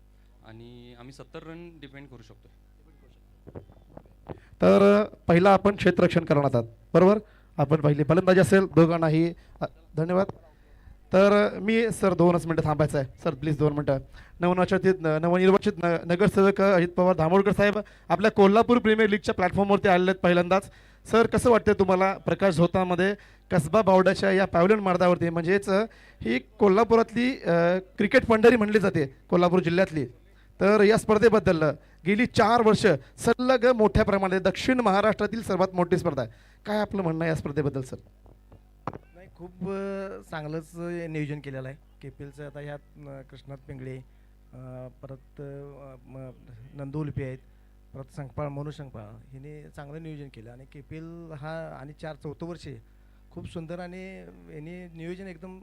आणि आम्ही 70 रन डिपेंड करू शकतो. तर पहिला आपण क्षेत्ररक्षण करणार आहात बरोबर. आपण पहिली फलंदाजी असेल दोघांनाही धन्यवाद. तर मी सर 2च मिनटं थांबायचं आहे सर, प्लीज 2 मिनटं. नवनिर्वाचित नगरसेवक अजित पवार धामोडकर साहेब आपल्या कोल्हापूर प्रीमियर लीगच्या प्लॅटफॉर्मवरती आलेले आहेत पहिल्यांदाच. सर, कसं वाटतं तुम्हाला प्रकाश झोतामध्ये कसबा बावड्याच्या या पॅव्हलियन मार्गावरती, म्हणजेच ही कोल्हापुरातली क्रिकेट पंढरी म्हणली जाते कोल्हापूर जिल्ह्यातली, तर या स्पर्धेबद्दल गेली 4 वर्ष सलग मोठ्या प्रमाणात दक्षिण महाराष्ट्रातील सर्वात मोठी स्पर्धा आहे, काय आपलं म्हणणं आहे या स्पर्धेबद्दल सर? नाही, खूप चांगलंच नियोजन केलेलं आहे KPLचं. आता ह्यात कृष्णात पिंगळे, परत नंदू उलपे आहेत, परत संकपाळ मनोज संकपाळ हिने चांगलं नियोजन केलं आणि KPL हा आणि 4th वर्ष आहे. खूप सुंदर आणि यांनी नियोजन एकदम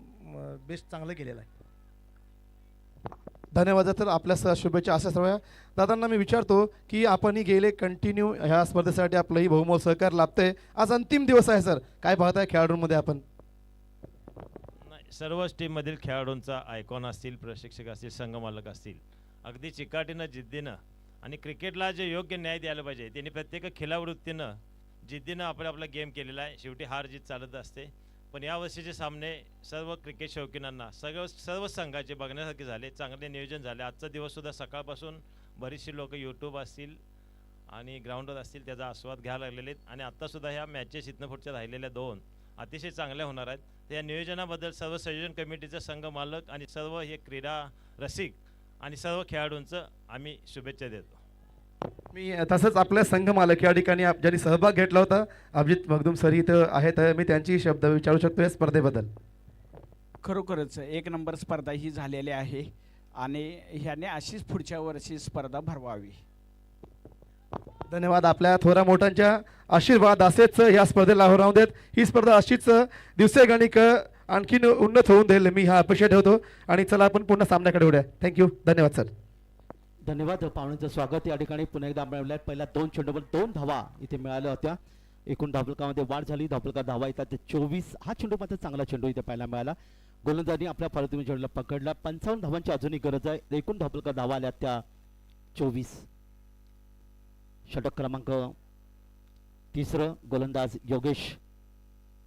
बेस्ट चांगलं केलेलं आहे. धन्यवाद. तर आपल्या शुभेच्छा अशा सर्व दादांना मी विचारतो की आपणही गेले कंटिन्यू ह्या स्पर्धेसाठी आपलंही बहुमोल सहकार लाभतंय. आज अंतिम दिवस आहे सर, काय पाहताय खेळाडूंमध्ये आपण? नाही, सर्वच टीममधील खेळाडूंचा आयकॉन असतील, प्रशिक्षक असतील, संघमालक असतील, अगदी चिकाटीनं जिद्दीनं आणि क्रिकेटला जे योग्य न्याय द्यायला पाहिजे त्यांनी प्रत्येक खिलावृत्तीनं जिद्दीनं आपला गेम केलेला आहे. शेवटी हार जीत चालत असते, पण यावर्षीचे सामने सर्व क्रिकेट शौकीनांना सर्व संघाचे बघण्यासारखे झाले, चांगले नियोजन झाले. आजचा दिवससुद्धा सकाळपासून बरीचशी लोक यूट्यूब असतील आणि ग्राउंडवर असतील त्याचा आस्वाद घ्यायला लागलेले आहेत आणि आत्तासुद्धा ह्या मॅचेस इथनं पुढच्या राहिलेल्या 2 अतिशय चांगल्या होणार आहेत. तर या नियोजनाबद्दल सर्व संयोजन कमिटीचं, संघ मालक आणि सर्व हे क्रीडा रसिक आणि सर्व खेळाडूंचं आम्ही शुभेच्छा देतो. मी तसंच आपल्या संघ मालक या ठिकाणी ज्यांनी सहभाग घेतला होता अभिजित मगदूम सर इथं आहेत, मी त्यांची शब्द विचारू शकतो या स्पर्धेबद्दल? खरोखरच एक नंबर स्पर्धा ही झालेली आहे आणि ह्याने अशीच पुढच्या वर्षी स्पर्धा भरवावी. धन्यवाद. आपल्या थोरा मोठ्यांच्या आशीर्वाद असेच या स्पर्धेला राहू देत. ही स्पर्धा अशीच दिवसेगणिक आणखीन उन्नत होऊन देईल, मी हा अपेक्षा ठेवतो. आणि चला आपण पुन्हा सामन्याकडे उड्या. थँक्यू, धन्यवाद सर. धन्यवाद. पाहुण्यांचं स्वागत या ठिकाणी पुन्हा एकदा मिळवल्या. पहिल्या 2 चेंडूवर 2 धावा इथे मिळाल्या होत्या. एकूण धावफलकामध्ये वाढ झाली. धावफलकात धावा येतात ते 24. हा चेंडू मात्र चांगला चेंडू इथे पाहायला मिळाला. गोलंदाजांनी आपल्या फलंदाजी चेंडूला पकडला. 55 धावांची अजूनही गरज आहे. एकूण धावफलकात धावा आल्या त्या 24. षटक क्रमांक 3 गोलंदाज योगेश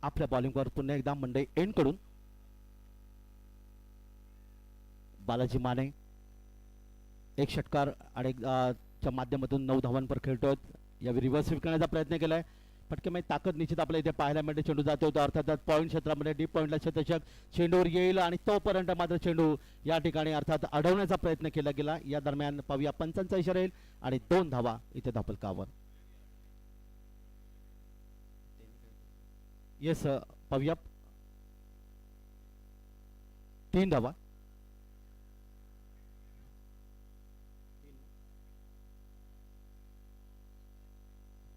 आपल्या बॉलिंगवर पुन्हा एकदा मंडई एंड कडून. बालाजी माने एक षटकार आणि च्या माध्यमातून 9 धावांवर खेळतोय. यावेळी रिव्हर्स स्वीप करण्याचा प्रयत्न केलाय. फटकेमध्ये ताकद निश्चित आपल्या इथे पाहायला मिळते. चेंडू जातो होता अर्थातच पॉईंट क्षेत्रामध्ये डीप पॉईंटला शतक चेंडूवर येईल आणि तोपर्यंत मात्र चेंडू या ठिकाणी अर्थात अडवण्याचा प्रयत्न केला गेला. या दरम्यान पाहूया पंचांचा इशारा येईल आणि 2 धावा इथे धावफलकावर. येस पाहूया 3 धावा.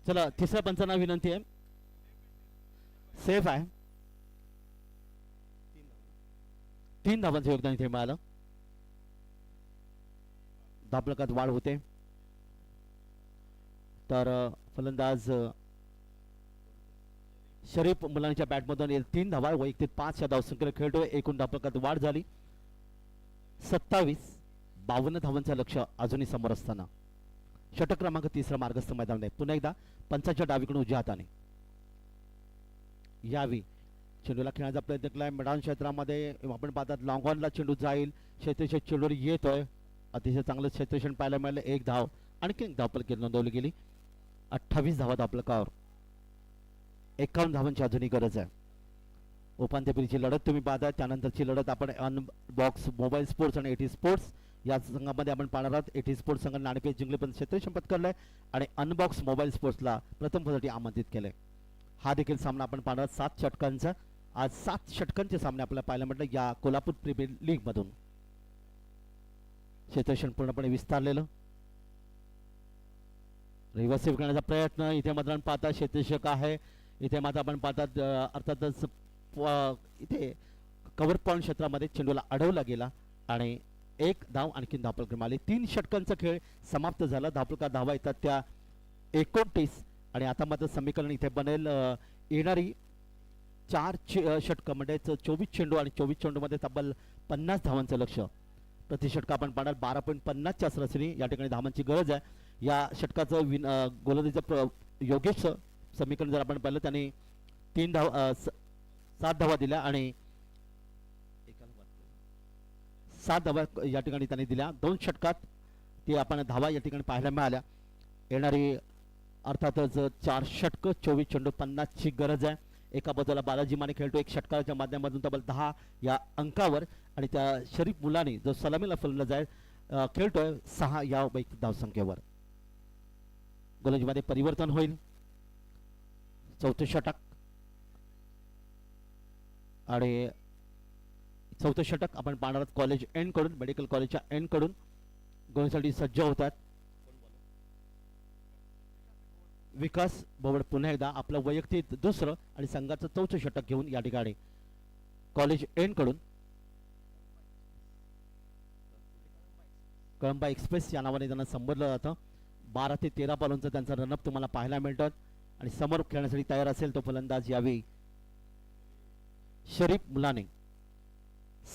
चला तिसऱ्या पंचांना विनंती आहे. सेफ आहे. 3 धावांचं योगदान इथे मिळालं. धावफलकात वाढ होते. तर फलंदाज शरीफ मुलांच्या बॅटमधून 3 धावा वैयक्तिक 5 या धावसंख्येने खेळतोय. एकूण धावफलकात वाढ झाली 27. 52 धावांचं लक्ष अजूनही समोर असताना षटक क्रमांक 3 मार्गस्थ मैदान आहे. पुन्हा एकदा पंचाच्या डावीकडून उजव्या हाताने यावी चेंडूला खेळण्याचा प्रयत्न केलाय. मैदान क्षेत्रामध्ये आपण पाहतात लॉंग ऑनला चेंडू जाईल. क्षेत्रक्षण चेंडूवर येतोय. अतिशय चांगलं क्षेत्रक्षण पाहायला मिळालं. 1 धाव आणखी 1 धावफलक नोंदवली गेली. 28 धावा धावफलकावर. 51 धावांची अजूनही गरज आहे. उपांत्यफेरीची लढत तुम्ही पाहता. त्यानंतरची लढत आपण अनबॉक्स मोबाईल स्पोर्ट्स आणि एटी स्पोर्ट्स या संघामध्ये आपण पाहणार आहोत. एटी स्पोर्ट्स संघाने नाणेफेक जिंकले पण क्षेत्ररक्षण पत्करलंय आणि अनबॉक्स मोबाईल स्पोर्ट्सला प्रथम पदासाठी आमंत्रित केलंय. हा देखील सामना आपण पाहणार 7 षटकांचा. आज 7 षटकांचे सामने आपल्याला पाहायला मिळाले या कोल्हापूर प्रीमियर लीग मधून. क्षेत्ररक्षण पूर्णपणे विस्तारलेलं. रिव्हर्स सेव्ह करण्याचा प्रयत्न इथे मात्र पाहता क्षेत्ररक्षक आहे. इथे मात्र आपण पाहतात अर्थातच इथे कव्हर पॉईंट क्षेत्रामध्ये चेंडूला अडवला गेला आणि 1 धाव आणखीन धावफलक मिळाली. 3 षटकांचा खेळ समाप्त झाला. धावफलकात धावा येतात त्या 29 आणि आता मात्र समीकरण इथे बनेल. येणारी 4 षटकं म्हणजे 24 चेंडू आणि 24 चेंडूमध्ये तब्बल 50 धावांचं लक्ष. प्रति षटक आपण पाहणार 12.50च्या सरासरी या ठिकाणी धावांची गरज आहे. या षटकाचं गोलंदाजीचं योगेश समीकरण जर आपण पाहिलं त्याने 7 धावा दिल्या आणि 7 धावा या ठिकाणी त्यांनी दिल्या. 2 षटकात ते आपण धावा या ठिकाणी पाहायला मिळाल्या. येणारी अर्थातच 4 षटकं 24 चेंडू 50ची गरज आहे. एका बाजूला बालाजी माने खेळतो एक षटकाच्या माध्यमातून तब्बल 10 या अंकावर आणि त्या शरीफ मुलानी जो सलामीला फलंदाज आहे खेळतोय 6 या वैयक्तिक धावसंख्येवर. गोलंदाजीमध्ये परिवर्तन होईल. 4थं षटक आणि 4थं षटक आपण पाहणार आहोत कॉलेज एंड कडून, मेडिकल कॉलेजच्या एंड कडून गोलसाठी सज्ज होतात. विकास बोबड पुन्हा एकदा आपलं वैयक्तिक दुसरं आणि संघाचं 4थं षटक घेऊन या ठिकाणी कॉलेज एंड कडून कळंबा एक्सप्रेस या नावाने त्यांना संबोधलं जातं. 12 ते 13 बॉलांचं त्यांचा रनअप तुम्हाला पाहायला मिळतात आणि समोर खेळण्यासाठी तयार असेल तो फलंदाज यावेळी शरीफ मुलाने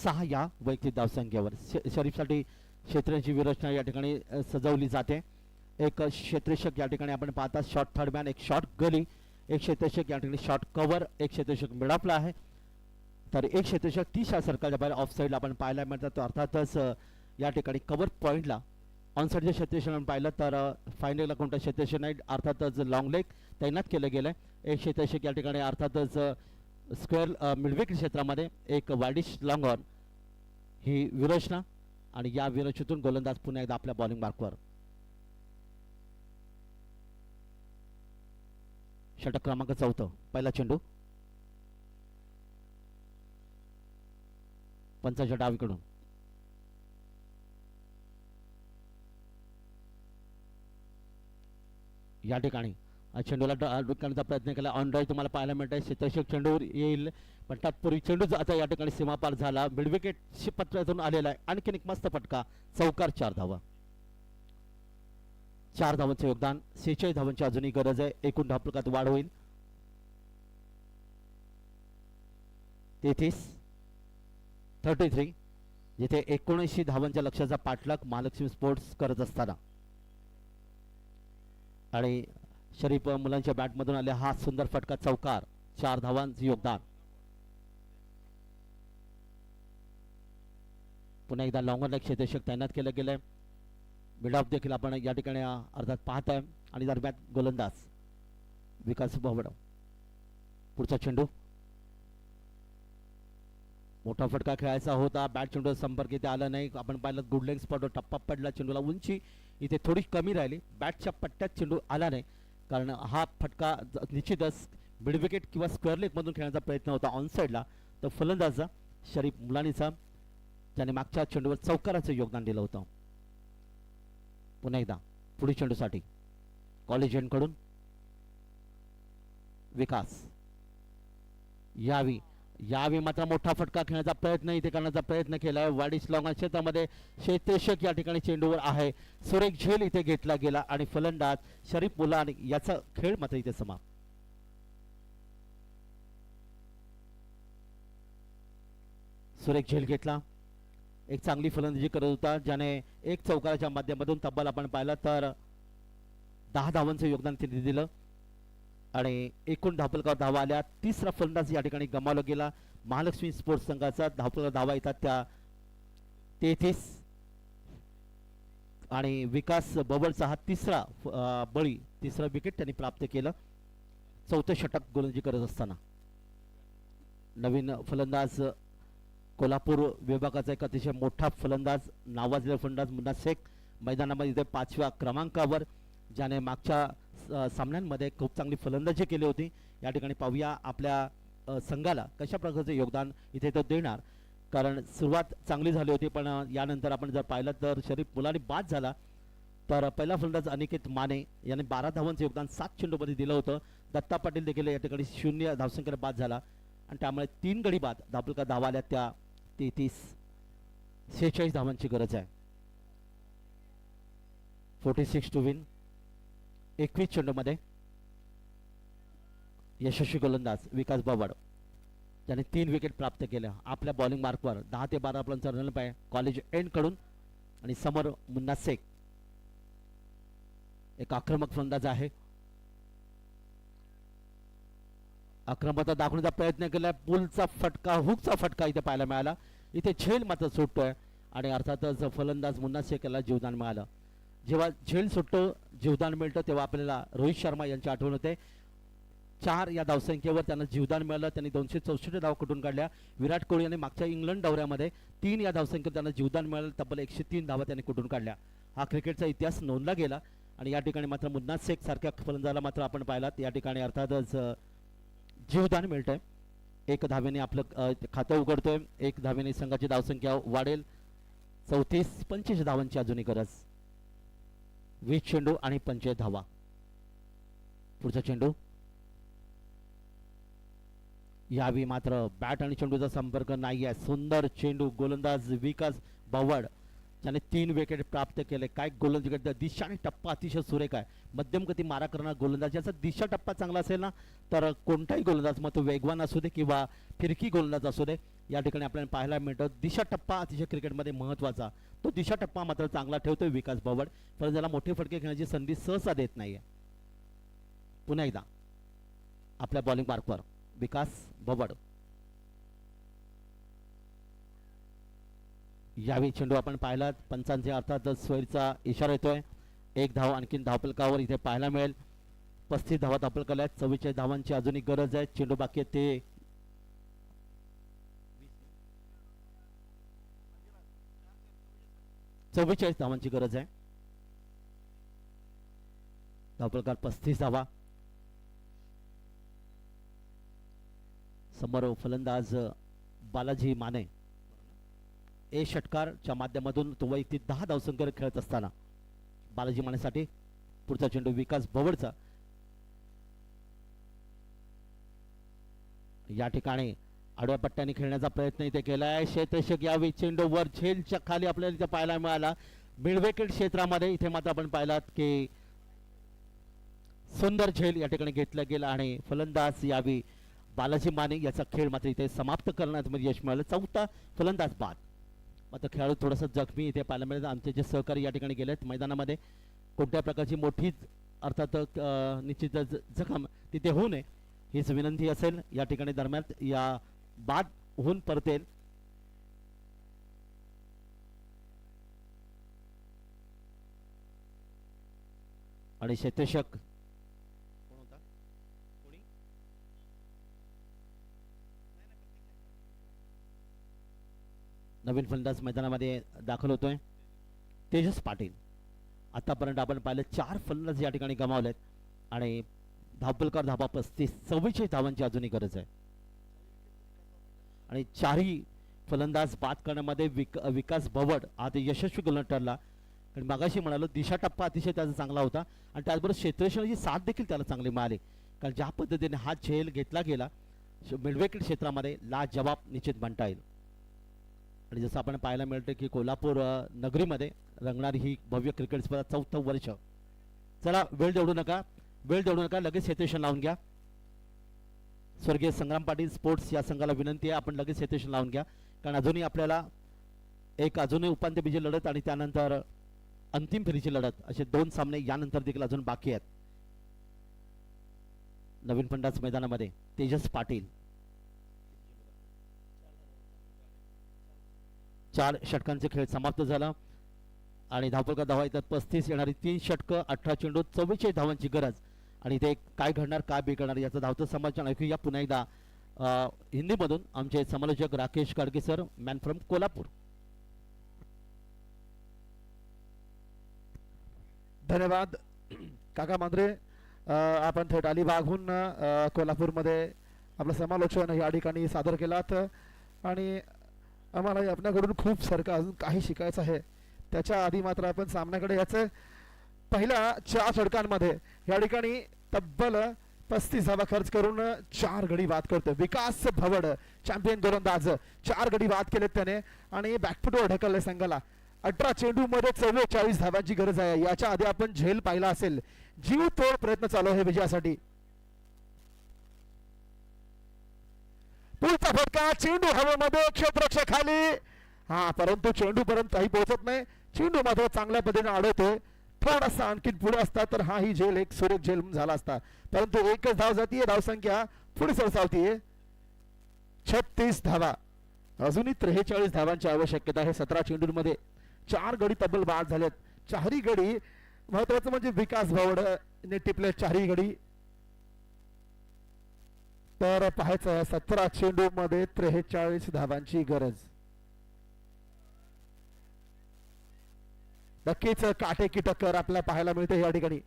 6 या वैयक्तिक धावसंख्येवर. शरीफसाठी क्षेत्रांची विरचना या ठिकाणी सजवली जाते. एक क्षेत्ररक्षक या ठिकाणी आपण पाहता शॉर्ट थर्ड मॅन, एक शॉर्ट गली, एक क्षेत्ररक्षक या ठिकाणी शॉर्ट कव्हर, एक क्षेत्ररक्षक मिडापला आहे तर एक क्षेत्ररक्षक 30 सर्कलच्या बाहेर ऑफ साईडला आपण पाहायला मिळतात. तो अर्थातच या ठिकाणी कव्हर पॉईंटला ऑन साईडचे क्षेत्ररक्षक आपण पाहिलं तर फायनलला कोणता क्षेत्ररक्षक नाही, अर्थातच लॉंग लेग तैनात केलं गेलं आहे. एक क्षेत्ररक्षक या ठिकाणी अर्थातच स्क्वेअर मिडविकेट क्षेत्रामध्ये एक वायडिश लॉंग ऑन ही विरचना आणि या विरचनेतून गोलंदाज पुन्हा एकदा आपल्या बॉलिंग मार्कवर. षटक क्रमांक 4 पहिला चेंडू पंचाच्या डावीकडून या ठिकाणी चेंडूला करण्याचा प्रयत्न केला. ऑन ड्राईव्ह तुम्हाला पाहायला मिळत आहे. क्षेत्ररक्षक चेंडूवर येईल पण तत्पूर्वी चेंडू आता या ठिकाणी सीमापार झाला. मिडविकेट पत्रातून आलेला आहे. आणखीन एक मस्त फटका चौकार 4 धावा. 4 धावांचं योगदान. 46 धावांची अजूनही गरज आहे. एकूण धावफलकात वाढ होईल. 33 जिथे 79 धावांच्या लक्ष्याचा पाठलाग महालक्ष्मी स्पोर्ट्स करत असताना आणि शरीफ मुलांच्या बॅटमधून आले हा सुंदर फटका चौकार 4 धावांचे योगदान. पुन्हा एकदा लॉंगर क्षेत्ररक्षक तैनात केलं गेलंय. मिडऑफ देखील आपण या ठिकाणी अर्थात पाहत आहे आणि दरम्यान गोलंदाज विकास बोबड. पुढचा चेंडू मोठा फटका खेळायचा होता. बॅट चेंडू संपर्क इथे आला नाही. आपण पाहिलं गुड लेग स्पॉटवर टप्पा पडला. चेंडूला उंची इथे थोडी कमी राहिली. बॅटच्या पट्ट्यात चेंडू आला नाही कारण हा फटका निश्चितच मिड विकेट किंवा स्क्वेअर लेग मधून खेळण्याचा प्रयत्न होता ऑन साईडला. तर फलंदाजा शरीफ मुलानीचा ज्याने मागच्या चेंडूवर चौकाराचं योगदान दिलं होतं. पुन्हा एकदा पुढील चेंडूसाठी कॉलेज एंड कडून विकास. यावी मात्र मोठा फटका खेळण्याचा प्रयत्न इथे करण्याचा प्रयत्न केलाय. वाडीस लॉंग क्षेत्रामध्ये क्षेत्ररक्षक या ठिकाणी चेंडूवर आहे. सुरेख झेल इथे घेतला गेला आणि फलंदाज शरीफ मुलानी याचा खेळ मात्र इथे समाप्त. सुरेख झेल घेतला. एक चांगली फलंदाजी करत होता ज्याने एक चौकाराच्या माध्यमातून तब्बल आपण पाहिलं तर 10 धावांचं योगदान तिने दिलं आणि एकूण धावफलकावर धावा आल्या. तिसरा फलंदाज या ठिकाणी गमावला गेला. महालक्ष्मी स्पोर्ट्स संघाचा धावफलकावर धावा येतात त्या 33 आणि विकास बबलचा हा तिसरा बळी, तिसरा विकेट त्यांनी प्राप्त केलं. 4थं षटक गोलंदाजी करत असताना नवीन फलंदाज कोल्हापूर विभागाचा एक अतिशय मोठा फलंदाज नावाजलेला फलंदाज मुन्ना शेख मैदानामध्ये इथे 5व्या क्रमांकावर ज्याने मागच्या सामन्यांमध्ये खूप चांगली फलंदाजी केली होती. या ठिकाणी पाहूया आपल्या संघाला कशा प्रकारचं योगदान इथे तो देणार कारण सुरुवात चांगली झाली होती पण यानंतर आपण जर पाहिलं तर शरीफ मुलानी बाद झाला. तर पहिला फलंदाज अनिकेत माने याने 12 धावांचं योगदान 7 चेंडूमध्ये दिलं होतं. दत्ता पाटील देखील या ठिकाणी 0 धावसंख्येला बाद झाला आणि त्यामुळे 3 गडी बाद धावफलका धावा आल्या त्या 46 धावांची गरज आहे. 46 टू विन. 21 चेंडूमध्ये यशस्वी गोलंदाज विकास बावड ज्याने 3 विकेट प्राप्त केल्या. आपल्या बॉलिंग मार्कवर 10 ते 12 रनचा रनअप आहे कॉलेज एंड कडून आणि समोर मुन्ना शेख एक आक्रमक फलंदाज आहे. आक्रमकता दाखवण्याचा प्रयत्न केला. पुलचा फटका, हुकचा फटका इथे पाहायला मिळाला. इथे झेल मात्र सुटतोय आणि अर्थातच फलंदाज मुन्ना शेख याला जीवदान मिळालं. जेव्हा झेल सुटतो, जीवदान मिळतं, तेव्हा आपल्याला रोहित शर्मा यांची आठवण होते. 4 या धावसंख्येवर त्यांना जीवदान मिळालं. त्यांनी 264 धावा कुठून काढल्या. विराट कोहली यांनी मागच्या इंग्लंड दौऱ्यामध्ये 3 या धावसंख्येवर त्यांना जीवदान मिळालं. तब्बल 103 धावा त्यांनी कुठून काढल्या. हा क्रिकेटचा इतिहास नोंदला गेला. आणि या ठिकाणी मात्र मुन्ना शेख सारख्या फलंदाजाला मात्र आपण पाहिलात या ठिकाणी अर्थातच जीवदान मिळतंय. 1 धावेने आपलं खातं उघडतोय. 1 धावेने संघाची धावसंख्या वाढेल. 34-25 धावांची अजूनही गरज. 20 चेंडू आणि 25 धावा. पुढचा चेंडू यावेळी मात्र बॅट आणि चेंडूचा संपर्क नाही आहे. सुंदर चेंडू. गोलंदाज विकास भवड ज्याने 3 विकेट प्राप्त केले. काय गोलंदाजी दिशा आणि टप्पा अतिशय सुरेख आहे. मध्यम गती मारा करणारा गोलंदाज याचा दिशा टप्पा चांगला असेल ना तर कोणताही गोलंदाज मग तो वेगवान असू दे किंवा फिरकी गोलंदाज असू दे या ठिकाणी आपल्याला पाहायला मिळतं. दिशा टप्पा अतिशय क्रिकेटमध्ये महत्त्वाचा. तो दिशा टप्पा मात्र चांगला ठेवतोय विकास भवड. पण त्याला मोठे फटके खेळण्याची संधी सहसा देत नाहीये. पुन्हा एकदा आपल्या बॉलिंग मार्कवर विकास भवड. यावेळी चेंडू आपण पाहिला. पंचांचे अर्थात स्वैरचा इशारा येतोय. 1 धाव आणखीन धावफलकावर इथे पाहायला मिळेल. 35 धावा धावफलकाला आहेत. 44 धावांची अजूनही गरज आहे. चेंडू बाकी आहे ते 44 धावांची गरज आहे. धावफलकावर 35 धावा. समोर फलंदाज बालाजी माने. षटकारच्या माध्यमातून तो वैयक्तिक 10 धावसंख्येवर खेळत असताना बालाजी मानेसाठी पुढचा चेंडू विकास भवडचा. या ठिकाणी आडव्या पट्ट्याने खेळण्याचा प्रयत्न इथे केलाय. क्षेत्ररक्षक यावेळी चेंडू वर झेलच्या खाली आपल्याला इथे पाहायला मिळाला. मिडविकेट क्षेत्रामध्ये इथे मात्र आपण पाहिलात की सुंदर झेल या ठिकाणी घेतला गेला आणि फलंदाज यावेळी बालाजी माने याचा खेळ मात्र इथे समाप्त करण्यात यश मिळालं. 4था फलंदाज बाद. मात्र खेळाडू थोडंसं जखमी इथे पाहायला मिळालं. आमचे जे सहकारी या ठिकाणी गेलेत मैदानामध्ये कोणत्या प्रकारची मोठी अर्थात निश्चितच जखम तिथे होऊ नये हीच विनंती असेल. या ठिकाणी दरम्यान या बाद होऊन परतेल. आणि क्षेत्ररक्षक नवीन फलंदाज मैदानामध्ये दाखल होतोय तेजस पाटील. आतापर्यंत आपण पाहिलं 4 फलंदाज या ठिकाणी गमावलेत आणि धावफलकावर धावा 35. 44 धावांची अजूनही गरज आहे. आणि 4ही फलंदाज बाद करण्यामध्ये विकास भवड हा ते यशस्वी गोलंदाज ठरला. आणि मागाशी म्हणालो दिशा टप्पा अतिशय त्याचा चांगला होता आणि त्याचबरोबर क्षेत्ररक्षणाची साथ देखील त्याला चांगली मिळाली. कारण ज्या पद्धतीने हा झेल घेतला गेला मिडविकेट क्षेत्रामध्ये लाजवाब निश्चित म्हणता येईल. आणि जसं आपण पाहायला मिळतं की कोल्हापूर नगरीमध्ये रंगणारी ही भव्य क्रिकेट स्पर्धा 4थं वर्ष. चला वेळ देऊ नका लगेच क्षेत्ररक्षण लावून घ्या. स्वर्गीय संग्राम पाटील स्पोर्ट्स या संघाला विनंती आहे आपण लगेच क्षेत्ररक्षण लावून घ्या. कारण अजूनही आपल्याला अजूनही उपांत्यपूर्व लढत आणि त्यानंतर अंतिम फेरीची लढत असे 2 सामने यानंतर देखील अजून बाकी आहेत. नवीन फलंदाज मैदानामध्ये तेजस पाटील. 4 षटकांचे खेळ समाप्त झाला आणि धावफलकावर धावा येतात 35. येणारी 3 षटकं 18 चेंडू 44 धावांची गरज. आणि इथे काय घडणार काय बिघडणार याचं धावतं समालोचन ऐकूया पुन्हा एकदा हिंदीमधून आमचे समालोचक Rakesh Gadge sir man from Kolhapur. धन्यवाद काका मांद्रे. आपण थेट अलिबागहून कोल्हापूरमध्ये आपलं समालोचन या ठिकाणी सादर केलात आणि आम्हाला आपल्याकडून खूप सारखं अजून काही शिकायचं आहे. त्याच्या आधी मात्र आपण सामन्याकडे याचं पहिल्या 4 षटकांमध्ये या ठिकाणी तब्बल 35 धावा खर्च करून 4 गडी बाद करतो विकास भवड. चॅम्पियन गोलंदाज 4 गडी बाद केलेत त्याने आणि बॅकफुटवर ढकलले संघाला. 18 चेंडू मध्ये 44 धावांची गरज आहे. याच्या आधी आपण झेल पाहिला असेल. जीव तोड प्रयत्न चालू आहे विजयासाठी. पुढचा फटका चेंडू हवेमध्ये क्षेत्ररक्षक खाली. हा परंतु चेंडू पर्यंत काही पोहोचत नाही. चेंडू मात्र चांगल्या पद्धतीने अडवतोय. थोडासा आणखीन पुढे असता तर हा ही झेल एक सुरेख झेल झाला असता. परंतु एकच धाव जातीये. धावसंख्या पुढे सरसावतीये 36 धावा. अजूनही 43 धावांची आवश्यकता आहे 17 चेंडूंमध्ये. 4 गडी तब्बल बाद झालेत. चारही गडी महत्वाचं म्हणजे विकास भावड ने टिपले चारही गडी. तर पाहायचं 17 चेंडू मध्ये 43 धावांची गरज. नक्कीच काटेकी टक्कर आपल्याला पाहायला मिळते या ठिकाणी.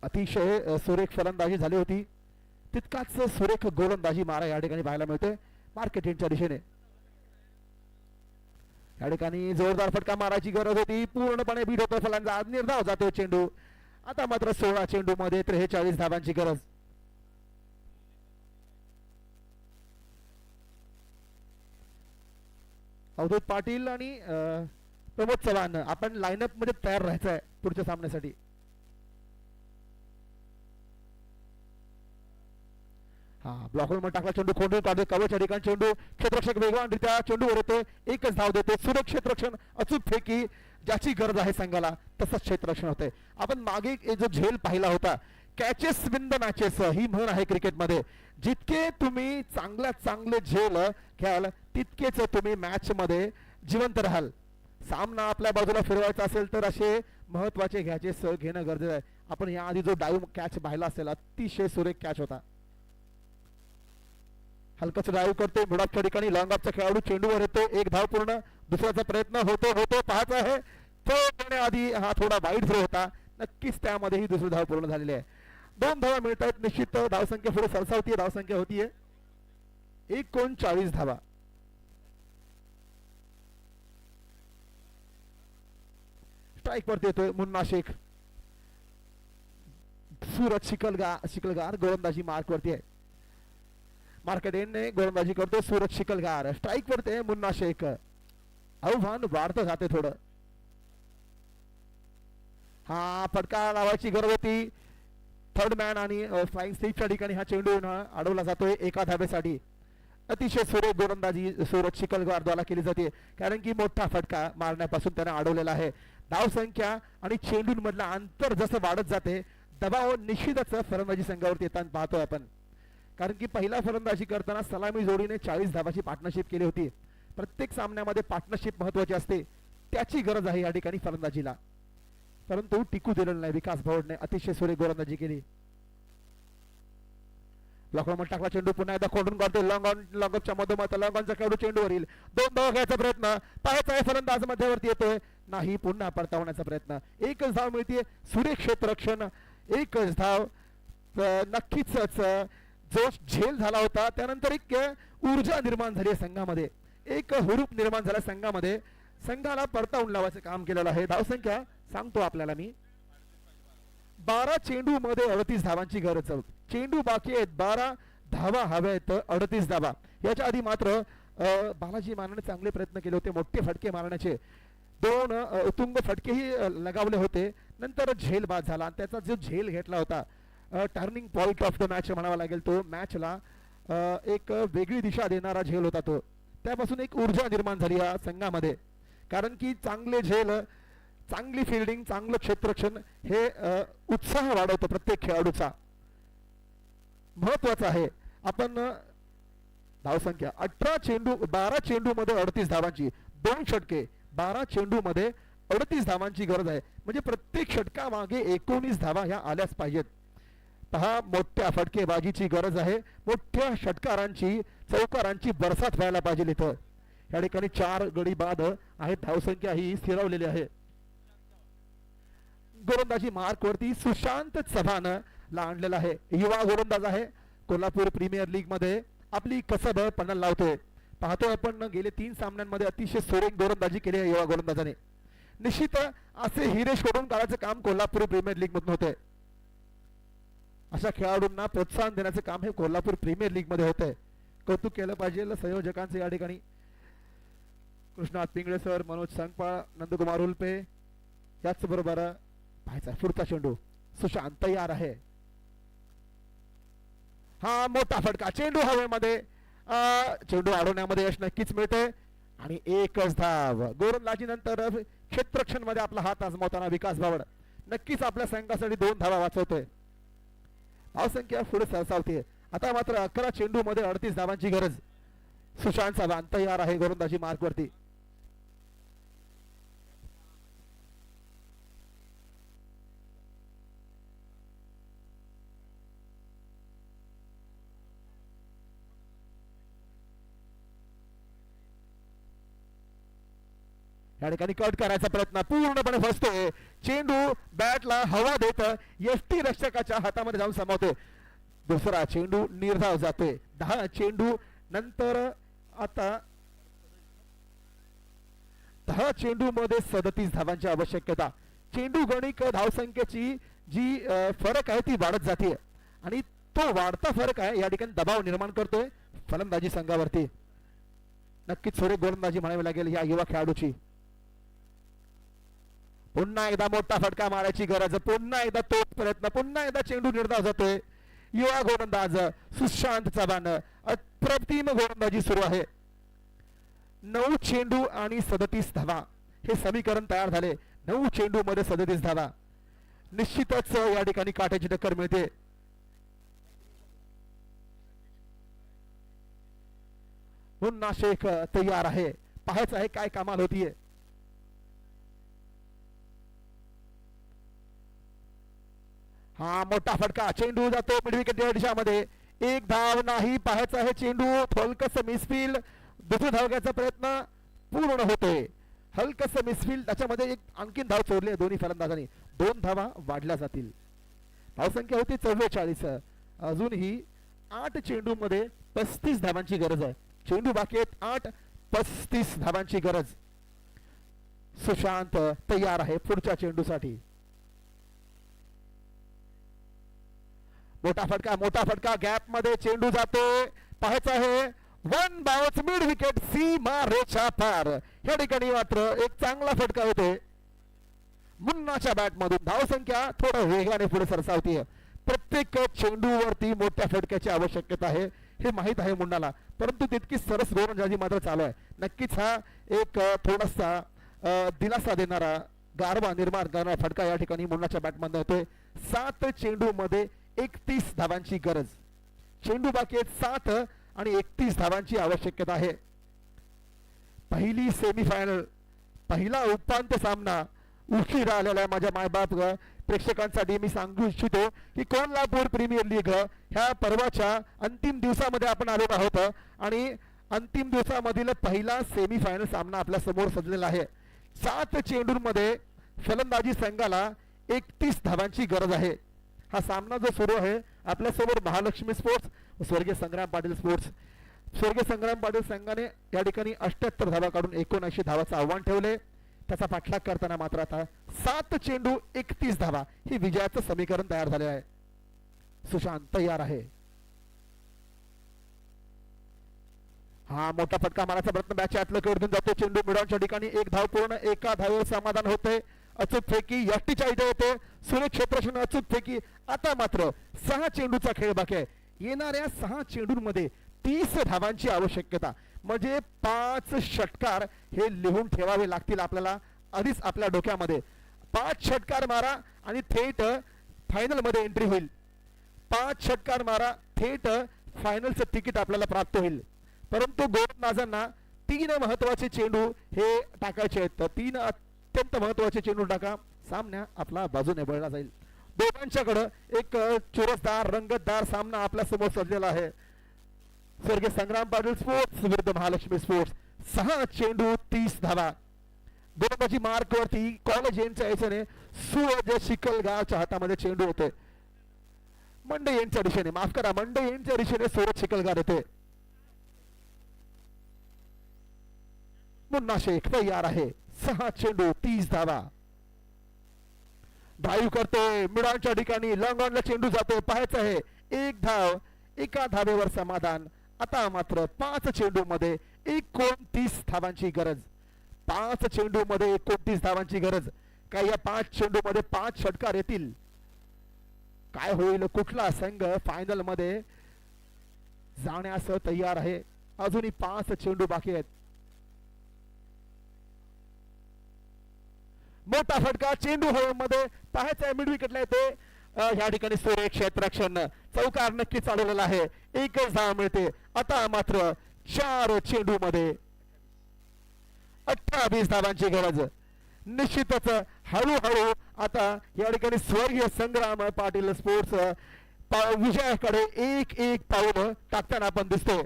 अतिशय सुरेख फलंदाजी झाली होती, तितकाच सुरेख गोलंदाजी मारा या ठिकाणी पाहायला मिळते मार्केटिंगच्या दिशेने. या ठिकाणी जोरदार फटका मारायची गरज होती, पूर्णपणे बीट होतो फलंदाज, निर्धाव जातो चेंडू. आता मात्र 16 चेंडू मध्ये 43 धावांची गरज. अवधूत पाटील आणि प्रमोद चव्हाण आपण लाईनअप मध्ये तयार राहायचं आहे पुढच्या सामन्यासाठी. हा ब्लॉकवर मध्ये टाकला चेंडू, खोंडून काढतो कवच या ठिकाणी चेंडू. क्षेत्ररक्षक वेगवानरित्या चेंडूवर येतो, एकच धाव देतो. सुरेख क्षेत्ररक्षण, अचूक फेकी, ज्याची गरज आहे संघाला तसंच क्षेत्ररक्षण होते. आपण मागे जो झेल पाहिला होता, कॅचेस विन द मॅचेस ही म्हण आहे क्रिकेटमध्ये. जितके तुम्ही चांगल्यात चांगले झेल घ्याल तितकेच तुम्ही मॅच मध्ये जिवंत राहाल. सामना आपल्या बाजूला फिरवायचा असेल तर असे महत्वाचे कॅचेस घेणं गरजेचं आहे. आपण याआधी जो डाईव्ह कॅच पाहिला असेल, अतिशय सुरेख कॅच होता. हलकच ड्राईव्ह करतो मिडऑफच्या ठिकाणी, लॉंग ऑफचा खेळाडू चेंडूवर येतो, एक धाव पूर्ण. दुसऱ्याचा प्रयत्न होतो पाहायचा आहे तो करण्याआधी हा थोडा वाईट थ्रो होता. नक्कीच त्यामध्ये ही दुसरी धाव पूर्ण झालेली आहे. 2 धावा मिळत आहेत. निश्चित धावसंख्या पुढे सरसावतीये, धावसंख्या होतीये 39 धावा. स्ट्राईक वरती येतोय मुन्ना शेख. सूरज शिकलगार गोलंदाजी मार्क वरती आहे. मार्केटेनने गोलंदाजी करतो सूरज शिकलगार. स्ट्राईक वरती मुन्ना शेख. आव्हान वाढतं जाते थोडं. हा फटका लावायची गरज होती. थर्ड मॅन आणि फ्लाइंग स्टिकच्या ठिकाणी हा चेंडू अडवला जातोय एका धाब्यासाठी. अतिशय सुरेख गोलंदाजी सूरज शिकलगार द्वारा केली जाते, कारण की मोठा फटका मारण्यापासून त्याने अडवलेला आहे. धावसंख्या आणि चेंडूंमधलं अंतर जसं वाढत जाते, दबाव निश्चितच फलंदाजी संघावरती येताना पाहतोय आपण. कारण की पहिला फलंदाजी करताना सलामी जोडीने 40 धावाची पार्टनरशिप केली होती. प्रत्येक सामन्यामध्ये पार्टनरशिप महत्वाची असते, त्याची गरज आहे या ठिकाणी फलंदाजीला. परंतु टिकू दिलेलं नाही विकास भावडने. अतिशय सुरेख गोलंदाजी केली. लॉकडाऊन टाकला चेंडू, पुन्हा एकदा खोडून काढतो लॉंगऑफच्या मधोमध. लॉंगऑनचा खेळाडू चेंडूवरील 2 धावा घ्यायचा प्रयत्न पाहायचा आहे, फलंदाज मध्यवर्ती येतोय, नाही, पुन्हा परतावण्याचा प्रयत्न. एकच धाव मिळते. सुरेख क्षेत्ररक्षण, एकच धाव. नक्कीच जो झेल झाला होता त्यानंतर एक ऊर्जा निर्माण झाली आहे संघामध्ये, एक हुरूप निर्माण झाला संघामध्ये. संघाला परतावून लावायचं काम केलेलं आहे. धावसंख्या सांगतो आपल्याला मी, 12 चेंडू मध्ये 38 धावांची गरज. चेंडू बाकी आहेत, 12 धावा हव्या आहेत, 38 धावा. याच्या आधी मात्र बालाजी मानाने चांगले प्रयत्न केले होते मोठे फटके मारण्याचे. 2 उत्तुंग फटकेही लगावले होते. नंतर झेल बाद झाला आणि त्याचा जो झेल घेतला होता, turning point of the match म्हणावा लागेल तो. मॅचला एक वेगळी दिशा देणारा झेल होता तो. त्यापासून एक ऊर्जा निर्माण झाली या संघामध्ये, कारण की चांगले झेल, चांगली फिल्डिंग, चांगलं क्षेत्ररक्षण हे उत्साह वाढवतं प्रत्येक खेळाडूचा. महत्वाचं आहे. आपण धावसंख्या 18 चेंडू 12 चेंडू मध्ये 38 धावांची, 2 षटके, 12 चेंडू मध्ये 38 धावांची गरज आहे. म्हणजे प्रत्येक षटका मागे 19 धावा ह्या आल्याच पाहिजेत. पहा, मोठ्या फटकेबाजीची गरज आहे. मोठ्या षटकारांची, चौकारांची बरसात व्हायला पाहिजे इथं. या ठिकाणी 4 गडी बाद आहेत. धावसंख्या ही स्थिरावलेली आहे. गोलंदाजी मार्क वरती सुशांत चव्हाण ला आणलेला आहे. युवा गोलंदाज आहे. कोल्हापूर प्रीमियर लीग मध्ये आपली कसब पणाला लावतोय. पाहतोय आपण गेले 3 सामन्यांमध्ये अतिशय सुरेख गोलंदाजी केली आहे युवा गोलंदाजाने. निश्चित असे हिरे शोधून काढायचं काम कोल्हापूर प्रीमियर लीग मधून होतंय. अशा खेळाडूंना प्रोत्साहन देण्याचे काम हे कोल्हापूर प्रीमियर लीग मध्ये होतंय. कौतुक केलं पाहिजे संयोजकांचे या ठिकाणी. कृष्णात पिंगळे सर, मनोज संगपाळ, नंदकुमार उल्पे, याच बरोबर पाहायचा पुढचा चेंडू. सुशांत तयार आहे. हा मोठा फटका, चेंडू हवेमध्ये, चेंडू अडवण्यामध्ये यश नक्कीच मिळते आणि एकच धाव. गोलंदाजी नंतर क्षेत्ररक्षण मध्ये आपला हात आजमावताना विकास भावड नक्कीच आपल्या संघासाठी 2 धावा वाचवतोय. धावसंख्या पुढे सरसावते. आता मात्र 11 चेंडू मध्ये 38 धावांची गरज. सुशांत चव्हाण तयार आहे गोलंदाजी मार्क वरती. या ठिकाणी कट करायचा प्रयत्न पूर्णपणे फसतोय. चेंडू बॅटला हवा देत एसटी रक्षकाच्या हातामध्ये जाऊन समावतोय. दुसरा चेंडू निर्धाव जातोय. 10 चेंडू नंतर आता 10 चेंडू मध्ये 37 धावांची आवश्यकता. चेंडू गणिक धावसंख्येची जी फरक आहे ती वाढत जाते आणि तो वाढता फरक आहे या ठिकाणी दबाव निर्माण करतोय फलंदाजी संघावरती. नक्कीच थोडी गोलंदाजी म्हणावी लागेल या युवा खेळाडूची. पुन्हा एकदा मोठा फटका मारायची गरज. पुन्हा एकदा तोच प्रयत्न. पुन्हा एकदा चेंडू निर्धाव जातोय. युवा गोलंदाज सुशांत चव्हाण अप्रतिम गोलंदाजी सुरू आहे. 9 चेंडू आणि 37 धावा हे समीकरण तयार झाले. 9 चेंडू मध्ये 37 धावा. निश्चितच या ठिकाणी काट्याची टक्कर मिळते. मुन्ना शेख तयार आहे. पाहायचं आहे काय कमाल होतीये. हा मोठा फटका. चेंडू जातो मिड विकेट दिशामध्ये. एक धाव नाही. पाहायचं आहे चेंडू हलकस मिसफील्ड. दुसरी धाव घ्यायचा प्रयत्न पूर्ण होतोय. हलकस मिसफील्ड त्याच्यामध्ये एक आणखीन धाव सोडली दोन्ही फलंदाजांनी. 2 धावा वाढल्या जातील. धावसंख्या होती 44. अजूनही 8 चेंडू मध्ये 35 धावांची गरज आहे. चेंडू बाकी आहेत 8. 35 धावांची गरज. सुशांत तयार आहे पुढच्या चेंडूसाठी. मोठा फटका गॅप मध्ये चेंडू जातोय. पाहायचं आहे 1 बाउन्स मिड विकेट सीमा रेषा पार. या ठिकाणी मात्र एक चांगला फटका होतोय मुन्नाच्या बॅट मधून. धावसंख्या थोडं वेगाने पुढे सरसावतीये. प्रत्येक चेंडूवरती मोठ्या फटक्याची आवश्यकता आहे हे माहित आहे मुन्नाला, परंतु तितकी सरस गोलंदाजी मात्र चालू आहे. नक्कीच हा एक थोडासा दिलासा देणारा गारवा निर्माण करणारा फटका या ठिकाणी मुन्नाच्या बॅटमध्ये होतोय. 7 चेंडू मध्ये 31 धावांची गरज. चेंडू बाकी आहेत 7 आणि 31 धावांची आवश्यकता आहे. पहिली सेमीफायनल, पहिला उपांत्य सामना उशीर आलेला माझ्या मायबाप प्रेक्षकांसाठी मी सांगू इच्छितो की कोल्हापूर प्रीमियर लीग ह्या पर्वाच्या अंतिम दिवसामध्ये आपण आलेलो आहोत आणि अंतिम दिवसामधील पहिला सेमीफायनल सामना आपल्या समोर सजलेला आहे. 7 चेंडूंमध्ये फलंदाजी संघाला 31 धावांची गरज आहे. हा सामना जो सुरू आहे आपल्या समोर महालक्ष्मी स्पोर्ट्स स्वर्गीय संग्राम पाटील स्पोर्ट्स. स्वर्गीय संग्राम पाटील संघाने या ठिकाणी 78 धावा काढून 79 धावाचं आव्हान ठेवले. त्याचा पाठलाग करताना मात्र आता 7 चेंडू 31 धावा ही विजयाचं समीकरण तयार झाले आहे. सुशांत तयार आहे. हा मोठा फटका मारायचा प्रयत्न बॅटच्या आतलं कडून जातो. चेंडू मिडॉनच्या ठिकाणी 1 धाव पूर्ण. एका धावेवर समाधान होते. अचूक फेकी यष्टीच्या इथे होते. सुरेख क्षेत्रक्षण अचूक फेकी. आता मात्र 6 चेंडूचा खेळ बाकी आहे. येणाऱ्या 6 चेंडूंमध्ये 30 धावांची आवश्यकता म्हणजे 5 षटकार हे लिहून ठेवावे लागतील आपल्याला आधीच आपल्या डोक्यामध्ये. 5 षटकार मारा आणि थेट फायनल मध्ये एंट्री होईल. 5 षटकार मारा थेट फायनलचं तिकीट आपल्याला प्राप्त होईल. परंतु गोलंदाजांना 3 महत्वाचे चेंडू हे टाकायचे आहेत. 3 अत्यंत महत्वाचे चेंडू टाका. सामना आपला बाजूने वळला जाईल. दोघांच्याकडे एक चुरसदार रंगतदार सामना आपल्या समोर सजलेला आहे. स्वर्गीय संग्राम पाटील स्पोर्ट्स विरुद्ध महालक्ष्मी स्पोर्ट्स. 6 चेंडू 30 धावा. गोलंदाजी मार्क वरती कॉलेज यांच्या याच्याने सूरज शिकलगावच्या हातामध्ये चेंडू होते. मंडे यांच्या दिशेने माफ करा मंडे यांच्या दिशेने सूरज शिकलगाव येते. मुन्ना शेख तयार आहे. 6 चेंडू 30 धावा. ड्राईव्ह करतोय मिडानच्या ठिकाणी. लॉंग ऑनला चेंडू जातोय. पाहायचं आहे 1 धाव. एका धावेवर समाधान. आता मात्र 5 चेंडू मध्ये 29 धावांची गरज. 5 चेंडू मध्ये 29 धावांची गरज. काय या 5 चेंडू मध्ये 5 षटकार येतील? काय होईल? कुठला संघ फायनल मध्ये जाण्यास तयार आहे? अजूनही 5 चेंडू बाकी आहेत. मोठा फटका चेंडू हवेमध्ये. पाहायचा मिड विकेटला येते. या ठिकाणी सुरेख क्षेत्ररक्षण चौकार नक्की चालवलेला आहे. एकच धाव मिळते. आता मात्र 4 चेंडू मध्ये 28 धावांची गरज. निश्चितच हळूहळू आता या ठिकाणी स्वर्गीय संग्राम पाटील स्पोर्ट्स विजयाकडे एक पाऊल टाकताना आपण दिसतो.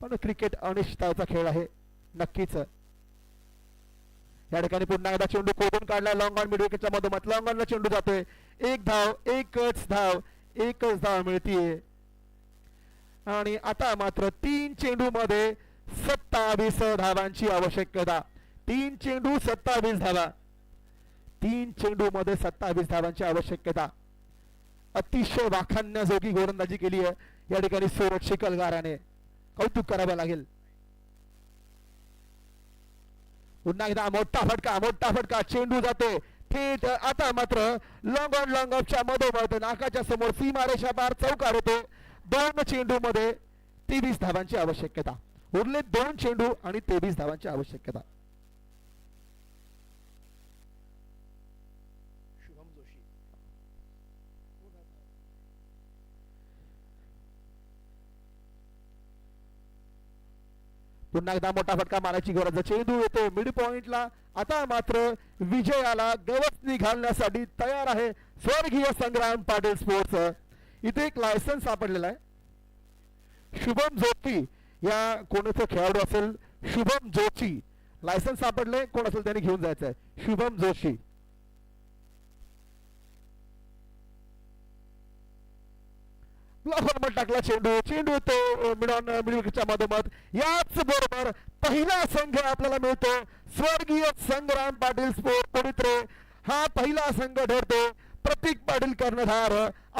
पण क्रिकेट अनिश्चिततेचा खेळ आहे नक्कीच. या ठिकाणी पुन्हा एकदा चेंडू कोडून काढला लॉंग ऑन मिड विकेटच्या मधोमध. लॉंग ऑनला चेंडू जातोय. एकच धाव मिळतीये. आणि आता मात्र 3 चेंडू मध्ये 27 धावांची आवश्यकता. 3 चेंडू 27 धावा. 3 चेंडू मध्ये 27 धावांची आवश्यकता. अतिशय वाखाणण्याजोगी गोलंदाजी केली आहे या ठिकाणी सूरज शिकलगाराने. कौतुक करावं लागेल. पुन्हा एकदा मोठा फटका चेंडू जातो थेट. आता मात्र लॉंग ऑफच्या मधोमध नाकाच्या समोर सीमारेषा पार चौकार होतो. 2 चेंडू मध्ये 23 धावांची आवश्यकता. उरले 2 चेंडू आणि 23 धावांची आवश्यकता. पुन्हा एकदा मोठा फटका मारायची गरज. चेंडू येतो मिड पॉइंटला. आता मात्र विजयाला गवसणी घालण्यासाठी तयार आहे स्वर्गीय संग्राम पाटील स्पोर्ट्स. इथे एक लायसन्स सापडलेला आहे. शुभम जोशी या कोणाचा खेळाडू असेल. शुभम जोशी लायसन्स सापडले. कोण असेल त्याने घेऊन जायचं आहे. शुभम जोशी. ब्लॉकवर टाकला चेंडू तो मिड विकेटच्या मधोमध. याच बरोबर पहिला संघ आपल्याला मिळतो स्वर्गीय संग्राम पाटील स्पोर्ट पवित्रे. हा पहिला संघ ठरतो. प्रतीक पाटील कर्णधार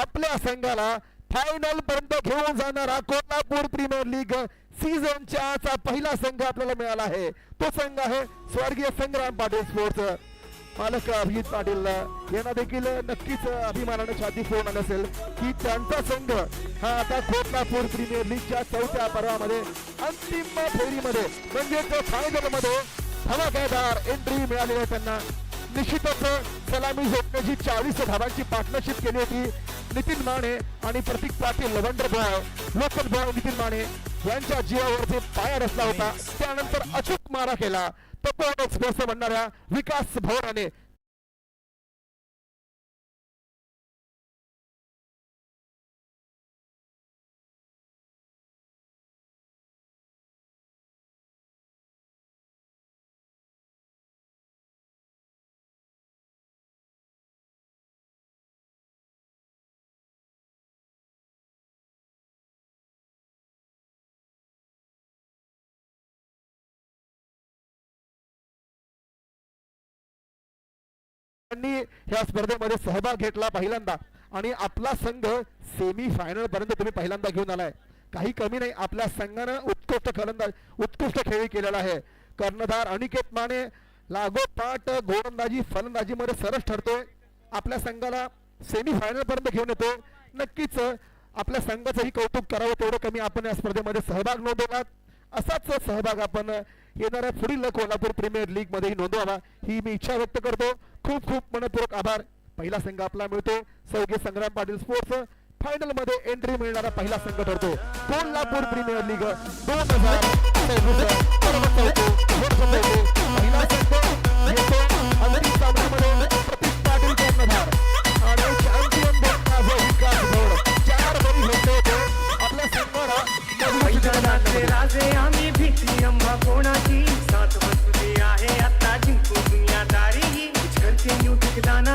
आपल्या संघाला फायनल पर्यंत घेऊन जाणारा कोल्हापूर प्रीमियर लीग सीझनचा पहिला संघ आपल्याला मिळाला आहे. तो संघ आहे स्वर्गीय संग्राम पाटील स्पोर्ट्स. मालक अभिजित पाटील यांना देखील नक्कीच अभिमानाने छाती फोडणार असेल की त्यांचा संघ हा आता कोल्हापूर प्रीमियर लीगच्या 4थ्या पर्वामध्ये अंतिम फेरीमध्ये म्हणजेच फायनल मध्ये धमाकेदार एंट्री मिळाली आहे त्यांना. निश्चितच सलामी झोपण्याची 40 धावांची पार्टनरशिप केली होती नितीन माने आणि Pratik Patil. Wonder boy local boy Nitin Mane यांच्या जीवावर जे पाया रचला होता त्यानंतर अचूक मारा केला तपोवन एक्सप्रेस म्हणणाऱ्या विकास भवराने. ह्या स्पर्धेमध्ये सहभाग घेतला पहिल्यांदा आणि आपला संघ सेमी फायनल पर्यंत तुम्ही पहिल्यांदा घेऊन आलाय. काही कमी नाही. आपल्या संघानं उत्कृष्ट खेळी केलेला आहे. कर्णधार अनिकेत माने लागोपाठ गोलंदाजी फलंदाजीमध्ये सरस ठरतोय. आपल्या संघाला सेमी फायनल पर्यंत घेऊन येतो. नक्कीच आपल्या संघाचंही कौतुक करावं तेवढं कमी. आपण या स्पर्धेमध्ये सहभाग नोंदवलात. असाच सहभाग आपण येणाऱ्या पुढील कोल्हापूर प्रीमियर लीग मध्येही नोंदवावा ही मी इच्छा व्यक्त करतो. खूप खूप मनपूर्वक आभार. पहिला संघ आपला मिळतो स्वर्गीय संग्राम पाटील स्पोर्ट्स. फायनल मध्ये एंट्री मिळणारा पहिला संघ ठरतो कोल्हापूर प्रीमियर लीग 2024. पहिला संघ येतो अंतिम सामन्यामध्ये प्रतीक पाटील कर्णधार आणि चॅम्पियन विकास भोर. 4 बळी घेतले होते आपल्या संघाला. राजे आम्ही भीती आम्हा कोणाची साथ बसली आहे आता जिंकू दुनियादारी करते न्यू ठिकाणा